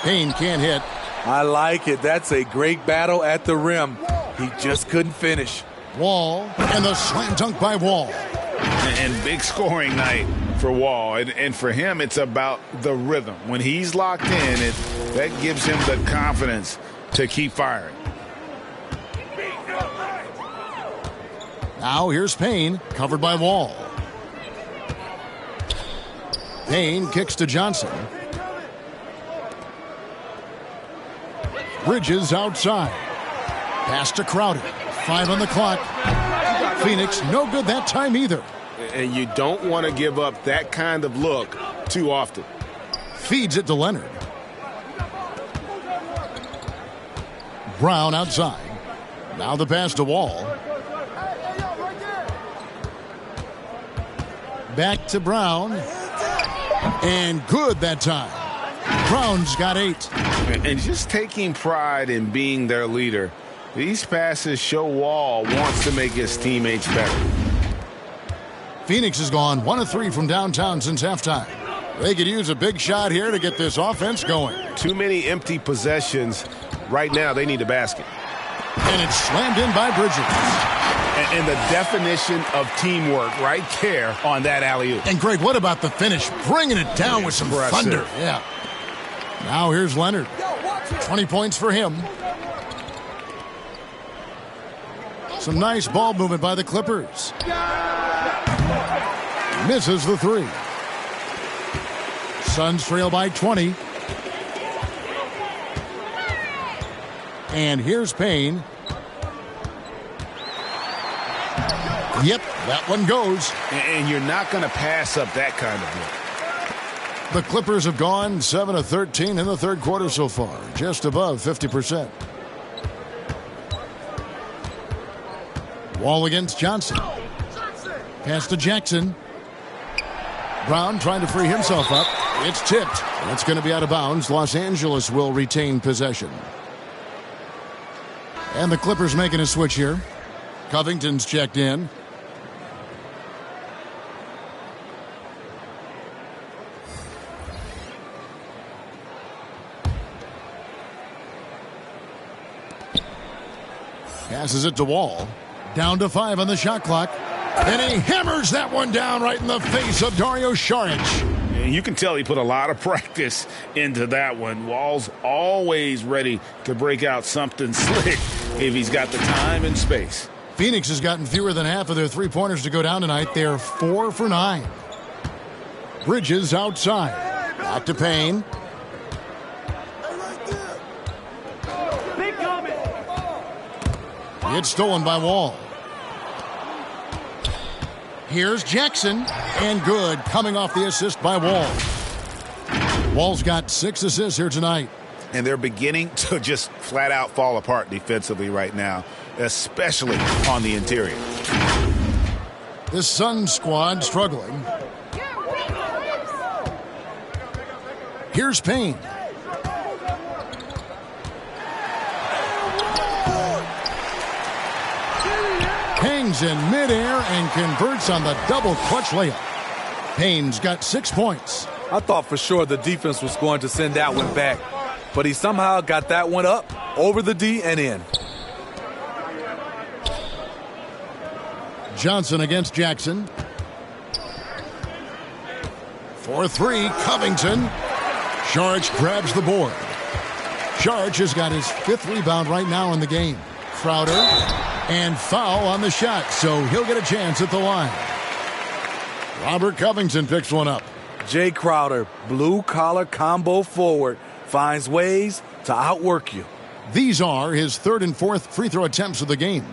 Payne can't hit. I like it. That's a great battle at the rim. He just couldn't finish. Wall, and the slam dunk by Wall. And big scoring night for Wall. And for him, it's about the rhythm. When he's locked in, that gives him the confidence to keep firing. Now here's Payne, covered by Wall. Payne kicks to Johnson. Bridges outside. Pass to Crowder. 5 on the clock. Phoenix no good that time either. And you don't want to give up that kind of look too often. Feeds it to Leonard. Brown outside. Now the pass to Wall. Back to Brown. And good that time. Brown's got 8. And just taking pride in being their leader. These passes show Wall wants to make his teammates better. Phoenix has gone 1 of 3 from downtown since halftime. They could use a big shot here to get this offense going. Too many empty possessions. Right now, they need a basket. And it's slammed in by Bridges. And the definition of teamwork right there on that alley-oop. And, Greg, what about the finish? Bringing it down with some thunder. Yeah. Now here's Leonard. 20 points for him. Some nice ball movement by the Clippers. Misses the three. Suns trail by 20. And here's Payne. Yep, that one goes. And you're not going to pass up that kind of look. The Clippers have gone 7 of 13 in the third quarter so far, just above 50%. Wall against Johnson. Pass to Jackson. Brown trying to free himself up. It's tipped. It's going to be out of bounds. Los Angeles will retain possession. And the Clippers making a switch here. Covington's checked in. Passes it to Wall. Down to 5 on the shot clock. And he hammers that one down right in the face of Dario Saric. And you can tell he put a lot of practice into that one. Wall's always ready to break out something slick if he's got the time and space. Phoenix has gotten fewer than half of their three-pointers to go down tonight. They're 4 for 9. Bridges outside. Back to Payne. It's stolen by Wall. Here's Jackson. And good, coming off the assist by Wall. Wall's got 6 assists here tonight. And they're beginning to just flat out fall apart defensively right now, especially on the interior. This Suns squad struggling. Here's Payne. Hangs in midair and converts on the double clutch layup. Payne's got 6 points. I thought for sure the defense was going to send that one back, but he somehow got that one up over the D and in. Johnson against Jackson. For 3, Covington. Saric grabs the board. Saric has got his 5th rebound right now in the game. Crowder. And foul on the shot, so he'll get a chance at the line. Robert Covington picks one up. Jay Crowder, blue-collar combo forward, finds ways to outwork you. These are his 3rd and 4th free throw attempts of the game.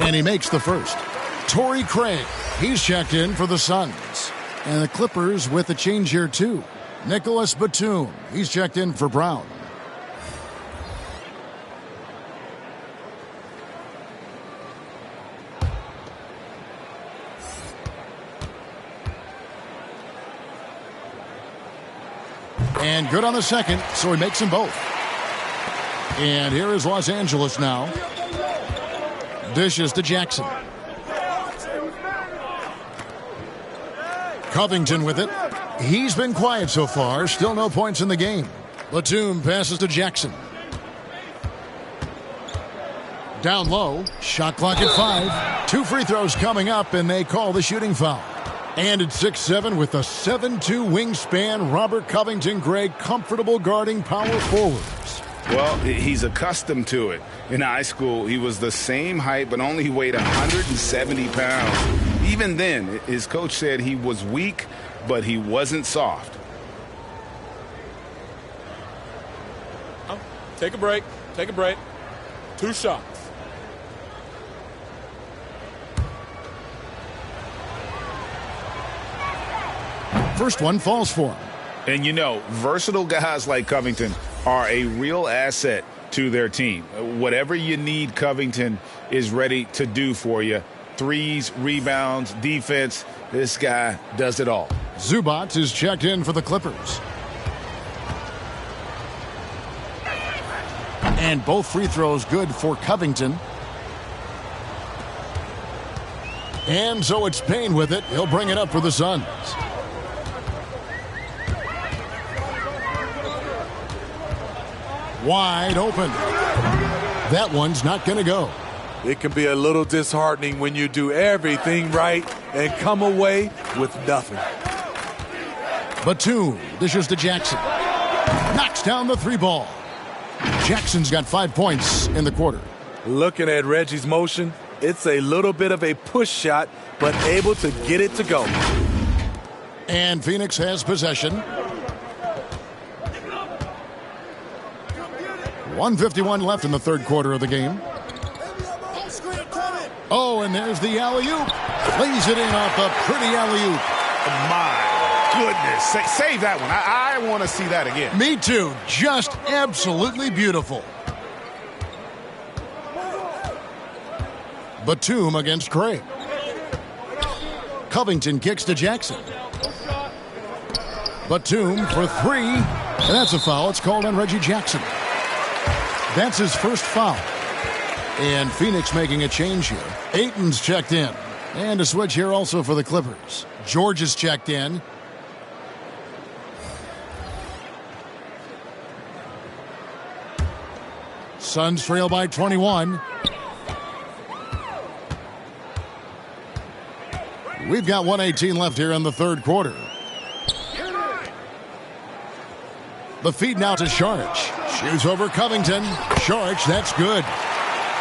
And he makes the first. Torrey Craig, he's checked in for the Suns. And the Clippers with a change here too. Nicholas Batum, he's checked in for Brown. And good on the second, so he makes them both. And here is Los Angeles now. Dishes to Jackson. Covington with it. He's been quiet so far. Still no points in the game. Batum passes to Jackson. Down low. Shot clock at 5. 2 free throws coming up, and they call the shooting foul. And at 6'7" with a 7'2" wingspan, Robert Covington, Greg, comfortable guarding power forwards. Well, he's accustomed to it. In high school, he was the same height, but only weighed 170 pounds. Even then, his coach said he was weak, but he wasn't soft. Take a break. Take a break. 2 shots. First one falls for him. And you know, versatile guys like Covington are a real asset to their team. Whatever you need, Covington is ready to do for you. Threes, rebounds, defense. This guy does it all. Zubac is checked in for the Clippers. And both free throws good for Covington. And so it's Payne with it. He'll bring it up for the Suns. Wide open. That one's not going to go. It can be a little disheartening when you do everything right and come away with nothing. Batum dishes to Jackson. Knocks down the three ball. Jackson's got 5 points in the quarter. Looking at Reggie's motion, it's a little bit of a push shot, but able to get it to go. And Phoenix has possession. 1:51 left in the third quarter of the game. Oh, and there's the alley-oop. Plays it in off a pretty alley-oop. My goodness. Save that one. I want to see that again. Me too. Just absolutely beautiful. Batum against Craig. Covington kicks to Jackson. Batum for three. And that's a foul. It's called on Reggie Jackson. That's his first foul. And Phoenix making a change here. Ayton's checked in. And a switch here also for the Clippers. George is checked in. Suns trail by 21. We've got 1:18 left here in the third quarter. The feed now to Saric. Shoots over Covington. Saric, that's good.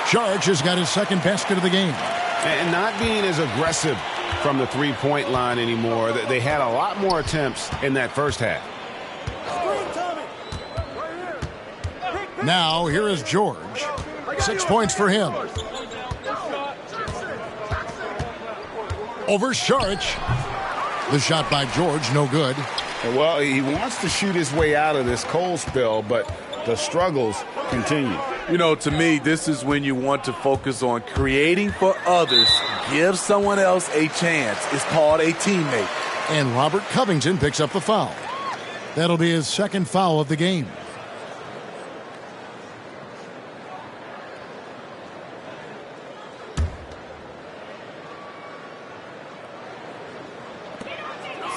Saric has got his second basket of the game. And not being as aggressive from the three-point line anymore. They had a lot more attempts in that first half. Now, here is George. 6 points for him. Over Saric. The shot by George, no good. Well, he wants to shoot his way out of this cold spell, but the struggles continue. You know, to me, this is when you want to focus on creating for others. Give someone else a chance. It's called a teammate. And Robert Covington picks up the foul. That'll be his second foul of the game.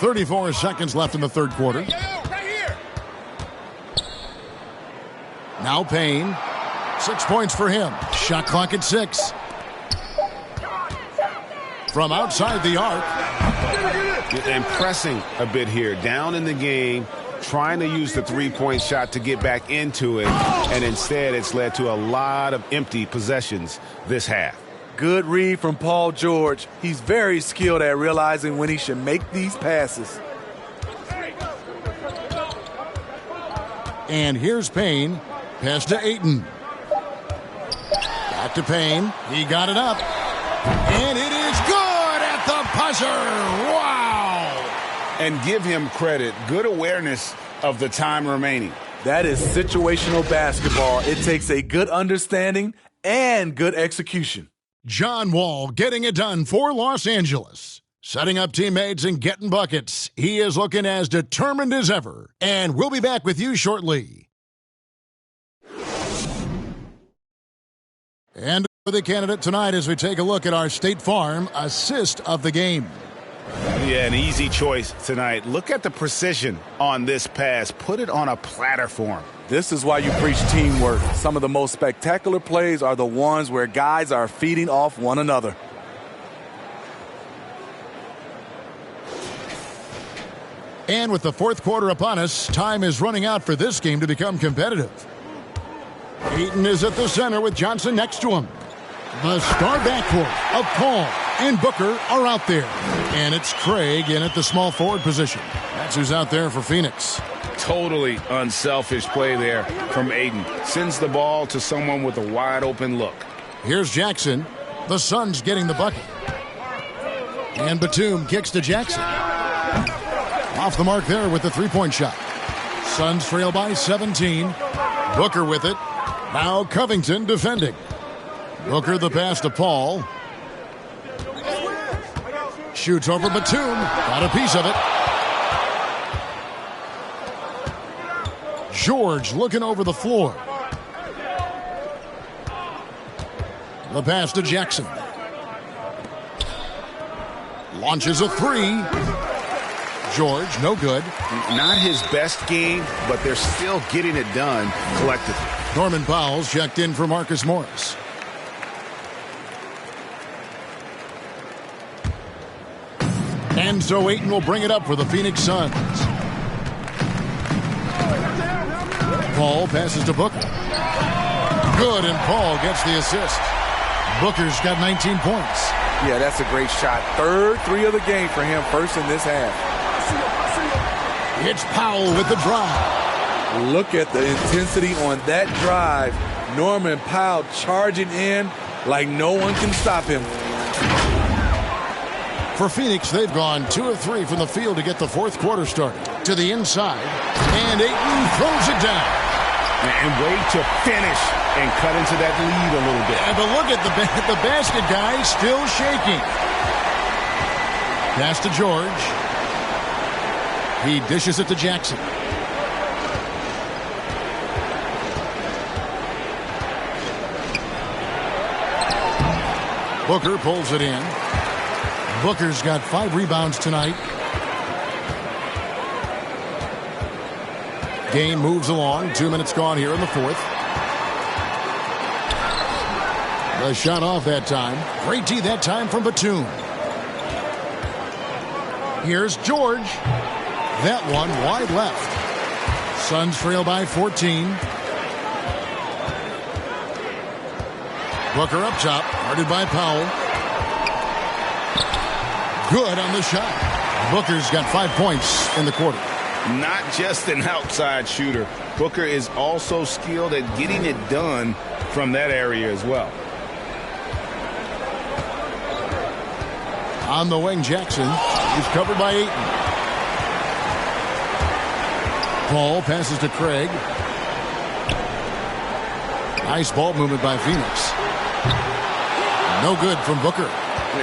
.34 seconds left in the third quarter. Now Payne. 6 points for him. Shot clock at 6. From outside the arc. And pressing a bit here. Down in the game. Trying to use the three-point shot to get back into it. And instead it's led to a lot of empty possessions this half. Good read from Paul George. He's very skilled at realizing when he should make these passes. And here's Payne. Pass to Ayton. Back to Payne. He got it up. And it is good at the buzzer. Wow. And give him credit. Good awareness of the time remaining. That is situational basketball. It takes a good understanding and good execution. John Wall getting it done for Los Angeles. Setting up teammates and getting buckets. He is looking as determined as ever. And we'll be back with you shortly. And for the candidate tonight as we take a look at our State Farm assist of the game. Yeah, an easy choice tonight. Look at the precision on this pass. Put it on a platter for him. This is why you preach teamwork. Some of the most spectacular plays are the ones where guys are feeding off one another. And with the fourth quarter upon us, time is running out for this game to become competitive. Ayton is at the center with Johnson next to him. The star backcourt of Paul and Booker are out there. And it's Craig in at the small forward position. That's who's out there for Phoenix. Totally unselfish play there from Ayton. Sends the ball to someone with a wide open look. Here's Jackson. The Suns getting the bucket. And Batum kicks to Jackson. Off the mark there with the three-point shot. Suns trail by 17. Booker with it. Now Covington defending. Booker the pass to Paul. Shoots over Batum. Got a piece of it. George looking over the floor. The pass to Jackson. Launches a three. George, no good. Not his best game, but they're still getting it done collectively. Norman Powell's checked in for Marcus Morris. And so Ayton will bring it up for the Phoenix Suns. Paul passes to Booker. Good, and Paul gets the assist. Booker's got 19 points. Yeah, that's a great shot. Third three of the game for him, first in this half. It's Powell with the drive. Look at the intensity on that drive. Norman Powell charging in like no one can stop him. For Phoenix, they've gone 2 of 3 from the field to get the fourth quarter started. To the inside, and Ayton throws it down. And way to finish and cut into that lead a little bit. And but look at the basket guy still shaking. Pass to George. He dishes it to Jackson. Booker pulls it in. Booker's got 5 rebounds tonight. Game moves along. 2 minutes gone here in the fourth. The shot off that time. Great D that time from Batum. Here's George. That one wide left. Suns trail by 14. Booker up top. Guarded by Powell. Good on the shot. Booker's got 5 points in the quarter. Not just an outside shooter. Booker is also skilled at getting it done from that area as well. On the wing, Jackson. He's covered by Ayton. Paul passes to Craig. Nice ball movement by Phoenix. No good from Booker.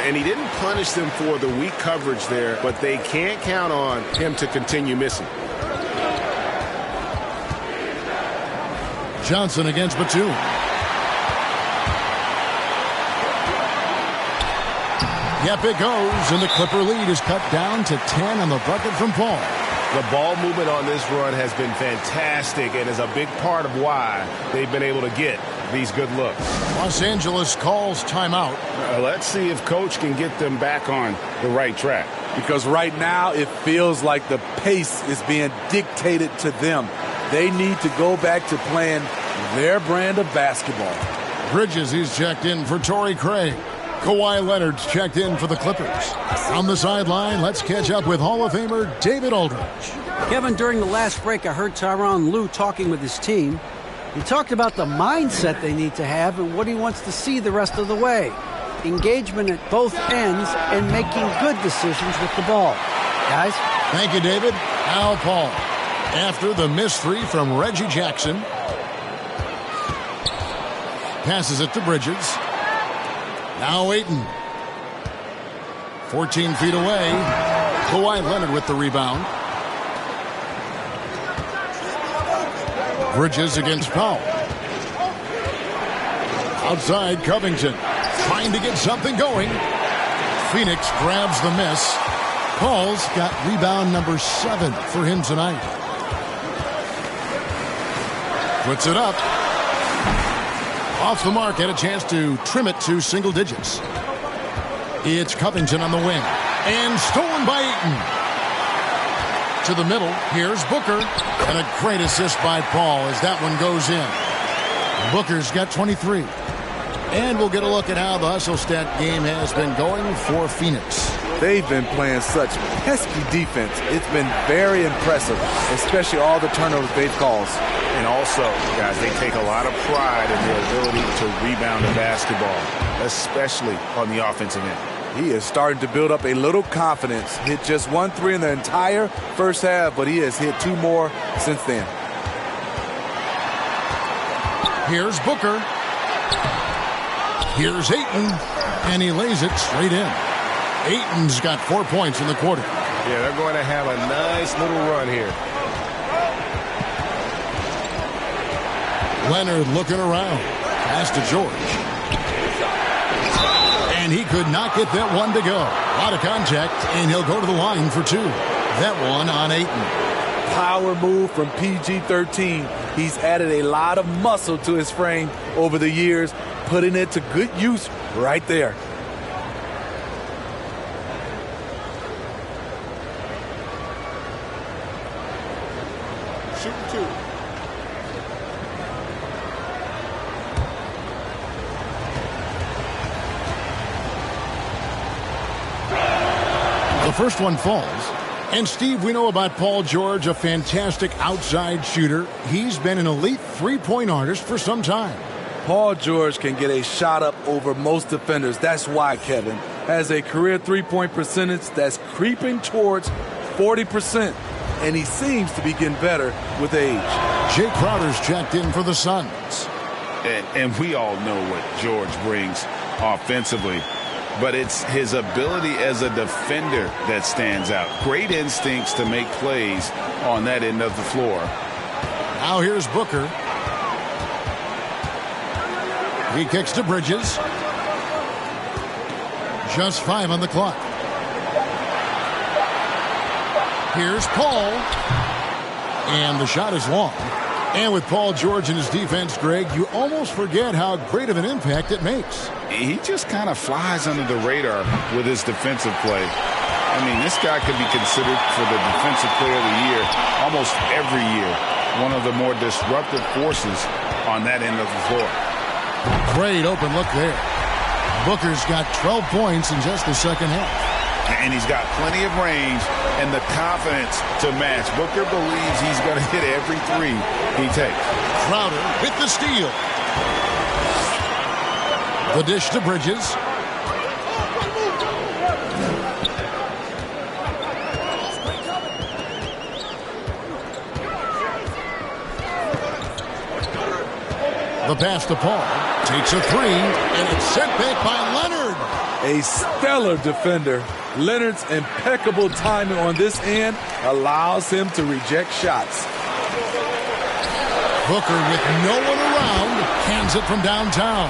And he didn't punish them for the weak coverage there, but they can't count on him to continue missing. Johnson against Batum. Yep, it goes, and the Clipper lead is cut down to 10 on the bucket from Paul. The ball movement on this run has been fantastic and is a big part of why they've been able to get these good looks. Los Angeles calls timeout. Let's see if Coach can get them back on the right track. Because right now it feels like the pace is being dictated to them. They need to go back to playing their brand of basketball. Bridges, he's checked in for Torrey Craig. Kawhi Leonard's checked in for the Clippers. On the sideline, let's catch up with Hall of Famer David Aldridge. Kevin, during the last break, I heard Tyronn Lue talking with his team. He talked about the mindset they need to have and what he wants to see the rest of the way. Engagement at both ends and making good decisions with the ball. Guys? Thank you, David. Now Paul. After the missed three from Reggie Jackson. Passes it to Bridges. Now Ayton. 14 feet away. Kawhi Leonard with the rebound. Bridges against Powell. Outside, Covington. Trying to get something going. Phoenix grabs the miss. Paul's got rebound number 7 for him tonight. Puts it up. Off the mark, had a chance to trim it to single digits. It's Covington on the wing. And stolen by Ayton. To the middle, here's Booker. And a great assist by Paul as that one goes in. Booker's got 23. And we'll get a look at how the hustle stat game has been going for Phoenix. They've been playing such pesky defense. It's been very impressive, especially all the turnovers they've caused. And also, guys, they take a lot of pride in their ability to rebound the basketball, especially on the offensive end. He is starting to build up a little confidence. Hit just 1 3 in the entire first half, but he has hit 2 more since then. Here's Booker. Here's Ayton. And he lays it straight in. Ayton's got 4 points in the quarter. Yeah, they're going to have a nice little run here. Leonard looking around. Pass to George. And And he could not get that one to go. A lot of contact, and he'll go to the line for 2. That one on Ayton. Power move from PG-13. He's added a lot of muscle to his frame over the years, putting it to good use right there. Shoot 2. The first one falls. And, Steve, we know about Paul George, a fantastic outside shooter. He's been an elite three-point artist for some time. Paul George can get a shot up over most defenders. That's why Kevin has a career three-point percentage that's creeping towards 40%. And he seems to be getting better with age. Jay Crowder's checked in for the Suns. And we all know what George brings offensively. But it's his ability as a defender that stands out. Great instincts to make plays on that end of the floor. Now here's Booker. He kicks to Bridges. Just 5 on the clock. Here's Paul. And the shot is long. And with Paul George in his defense, Greg, you almost forget how great of an impact it makes. He just kind of flies under the radar with his defensive play. I mean, this guy could be considered for the Defensive Player of the Year almost every year. One of the more disruptive forces on that end of the floor. Great open look there. Booker's got 12 points in just the second half. And he's got plenty of range and the confidence to match. Booker believes he's going to hit every three he takes. Crowder with the steal. The dish to Bridges. The pass to Paul. Takes a three, and it's sent back by Leonard. A stellar defender. Leonard's impeccable timing on this end allows him to reject shots. Booker with no one around hands it from downtown.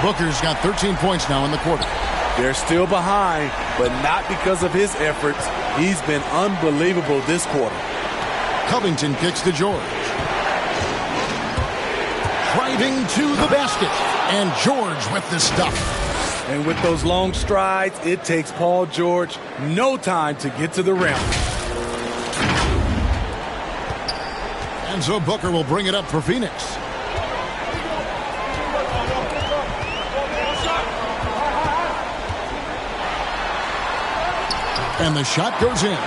Booker's got 13 points now in the quarter. They're still behind, but not because of his efforts. He's been unbelievable this quarter. Covington kicks to George. Driving to the basket. And George with the stuff. And with those long strides, it takes Paul George no time to get to the rim. And so Booker will bring it up for Phoenix. And the shot goes in.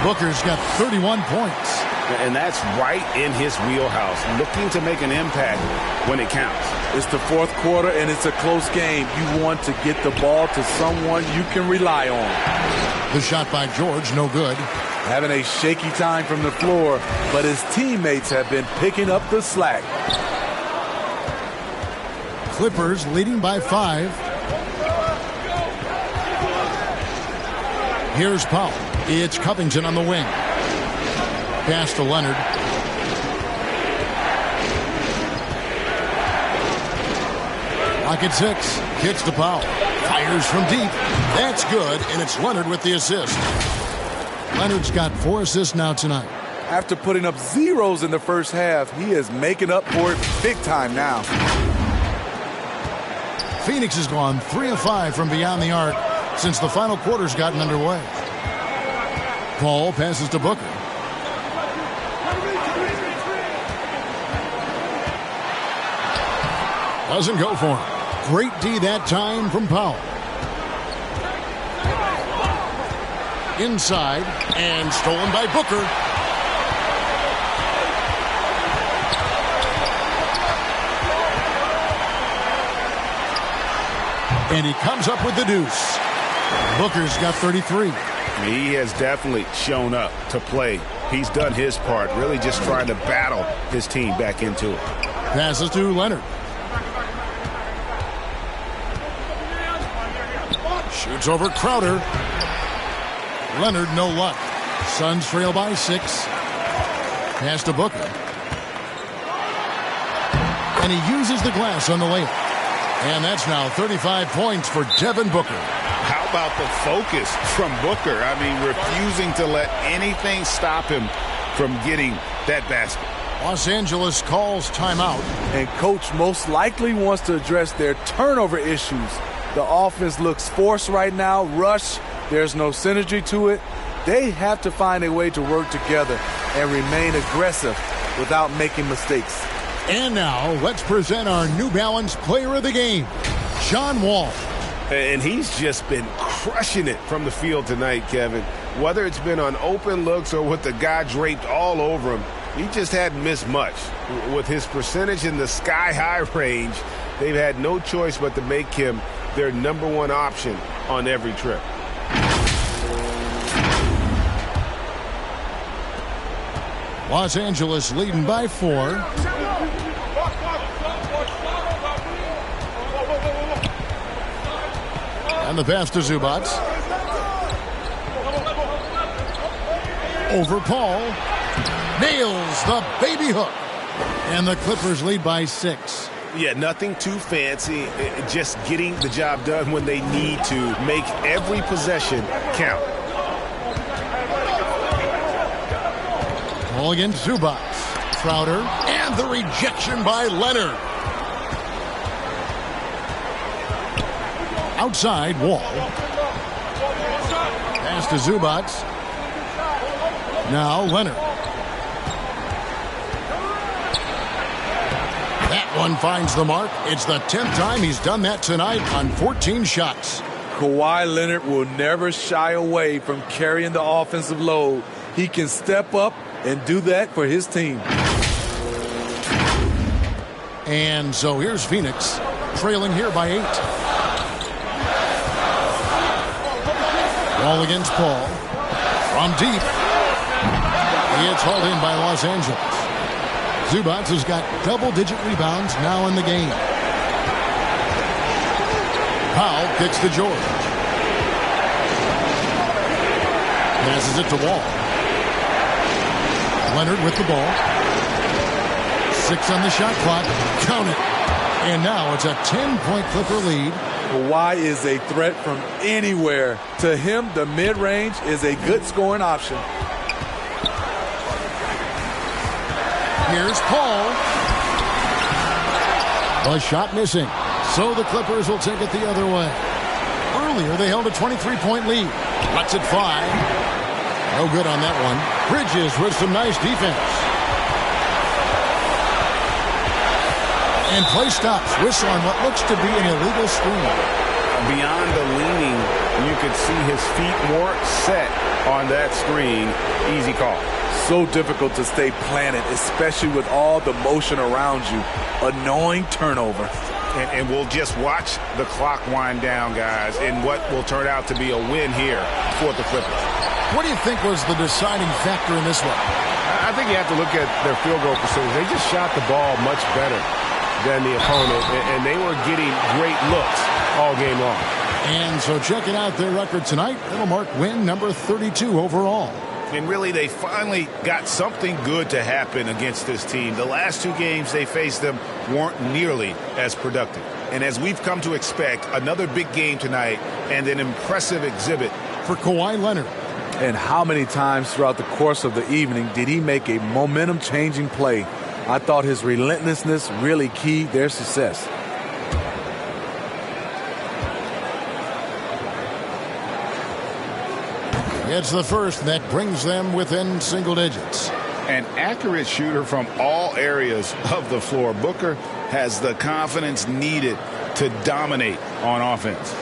Booker's got 31 points. And that's right in his wheelhouse, looking to make an impact when it counts. It's the fourth quarter, and it's a close game. You want to get the ball to someone you can rely on. The shot by George, no good. Having a shaky time from the floor, but his teammates have been picking up the slack. Clippers leading by 5. Here's Powell. It's Covington on the wing. Pass to Leonard. Rocket 6. Kicks to Powell. Fires from deep. That's good, and it's Leonard with the assist. Leonard's got 4 assists now tonight. After putting up zeros in the first half, he is making up for it big time now. Phoenix has gone 3 of 5 from beyond the arc since the final quarter's gotten underway. Paul passes to Booker. Doesn't go for him. Great D that time from Powell. Inside and stolen by Booker. And he comes up with the deuce. Booker's got 33. He has definitely shown up to play. He's done his part, really just trying to battle his team back into it. Passes to Leonard. Shoots over Crowder. Leonard, no luck. Suns trail by 6. Pass to Booker. And he uses the glass on the layup. And that's now 35 points for Devin Booker. How about the focus from Booker? I mean, refusing to let anything stop him from getting that basket. Los Angeles calls timeout. And coach most likely wants to address their turnover issues. The offense looks forced right now, rush. There's no synergy to it. They have to find a way to work together and remain aggressive without making mistakes. And now let's present our New Balance Player of the Game, John Wall. And he's just been crushing it from the field tonight, Kevin. Whether it's been on open looks or with the guy draped all over him, he just hadn't missed much. With his percentage in the sky-high range, they've had no choice but to make him their #1 option on every trip. Los Angeles leading by 4. And the pass to Zubac. Over Paul. Nails the baby hook. And the Clippers lead by 6. Yeah, nothing too fancy. Just getting the job done when they need to. Make every possession count. Ball against Zubac. Crowder. And the rejection by Leonard. Outside, Wall. Pass to Zubac. Now Leonard. That one finds the mark. It's the 10th time he's done that tonight on 14 shots. Kawhi Leonard will never shy away from carrying the offensive load. He can step up and do that for his team. And so here's Phoenix, trailing here by 8. Ball against Paul. From deep. It's hauled in by Los Angeles. Zubac has got double-digit rebounds now in the game. Powell kicks to George. Passes it to Wall. Leonard with the ball. 6 on the shot clock. Count it. And now it's a 10-point Clipper lead. Kawhi is a threat from anywhere. To him, the mid-range is a good scoring option. Here's Paul. The shot missing. So the Clippers will take it the other way. Earlier, they held a 23-point lead. Lets it fly. No good on that one. Bridges with some nice defense. And play stops. Whistle on what looks to be an illegal screen. Beyond the leaning, you could see his feet more set on that screen. Easy call. So difficult to stay planted, especially with all the motion around you. Annoying turnover. And we'll just watch the clock wind down, guys, in what will turn out to be a win here for the Clippers. What do you think was the deciding factor in this one? I think you have to look at their field goal percentage. They just shot the ball much better than the opponent, and they were getting great looks all game long. And so checking out their record tonight, it'll mark win number 32 overall. And really, they finally got something good to happen against this team. The last 2 games they faced them weren't nearly as productive. And as we've come to expect, another big game tonight and an impressive exhibit for Kawhi Leonard. And how many times throughout the course of the evening did he make a momentum-changing play? I thought his relentlessness really keyed their success. It's the first that brings them within single digits. An accurate shooter from all areas of the floor. Booker has the confidence needed to dominate on offense.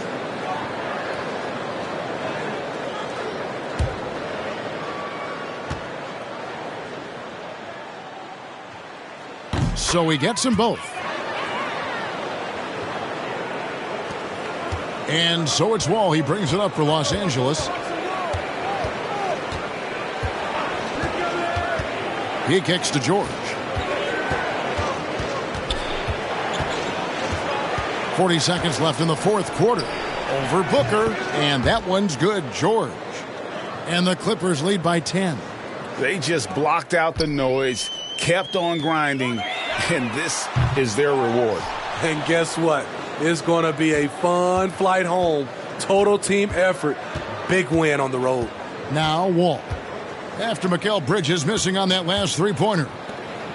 So he gets them both. And so it's Wall. He brings it up for Los Angeles. He kicks to George. 40 seconds left in the fourth quarter. Over Booker, and that one's good, George. And the Clippers lead by 10. They just blocked out the noise, kept on grinding, and this is their reward. And guess what? It's going to be a fun flight home. Total team effort. Big win on the road. Now Wall. After Mikal Bridges missing on that last three-pointer.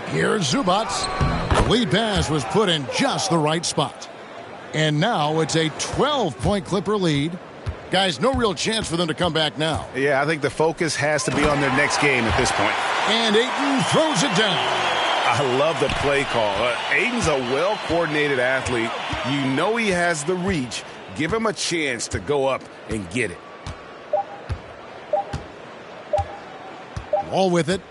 Here's Zubac. The lead pass was put in just the right spot. And now it's a 12-point Clipper lead. Guys, no real chance for them to come back now. Yeah, I think the focus has to be on their next game at this point. And Ayton throws it down. I love the play call. Ayton's a well-coordinated athlete. You know he has the reach. Give him a chance to go up and get it. All with it.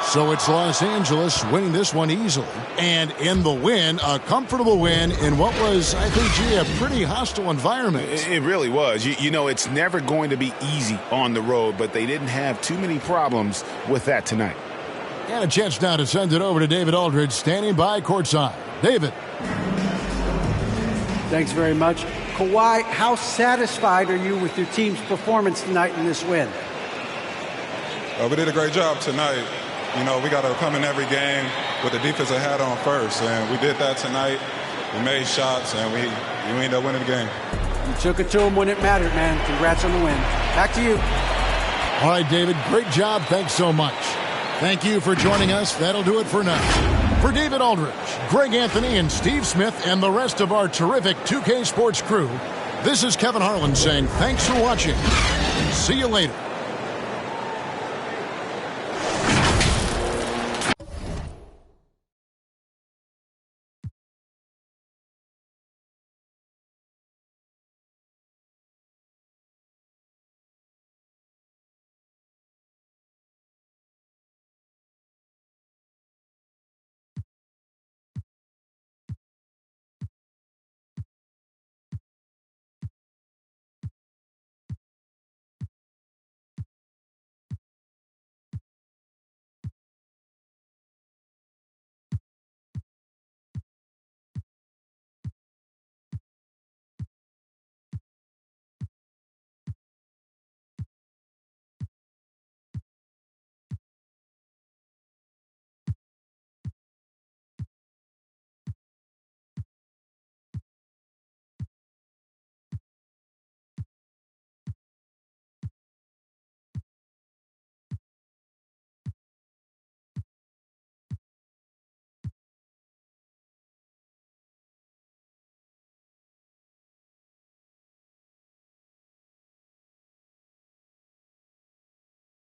So it's Los Angeles winning this one easily. And in the win, a comfortable win in what was, I think, a pretty hostile environment. It really was. You know, it's never going to be easy on the road, but they didn't have too many problems with that tonight. And a chance now to send it over to David Aldridge, standing by courtside. David. Thanks very much. Kawhi, how satisfied are you with your team's performance tonight in this win? We did a great job tonight. You know, we got to come in every game with the defensive hat on first, and we did that tonight. We made shots, and we ended up winning the game. You took it to them when it mattered, man. Congrats on the win. Back to you. All right, David, great job. Thanks so much. Thank you for joining us. That'll do it for now. For David Aldridge, Greg Anthony, and Steve Smith, and the rest of our terrific 2K Sports crew, this is Kevin Harlan saying thanks for watching. See you later.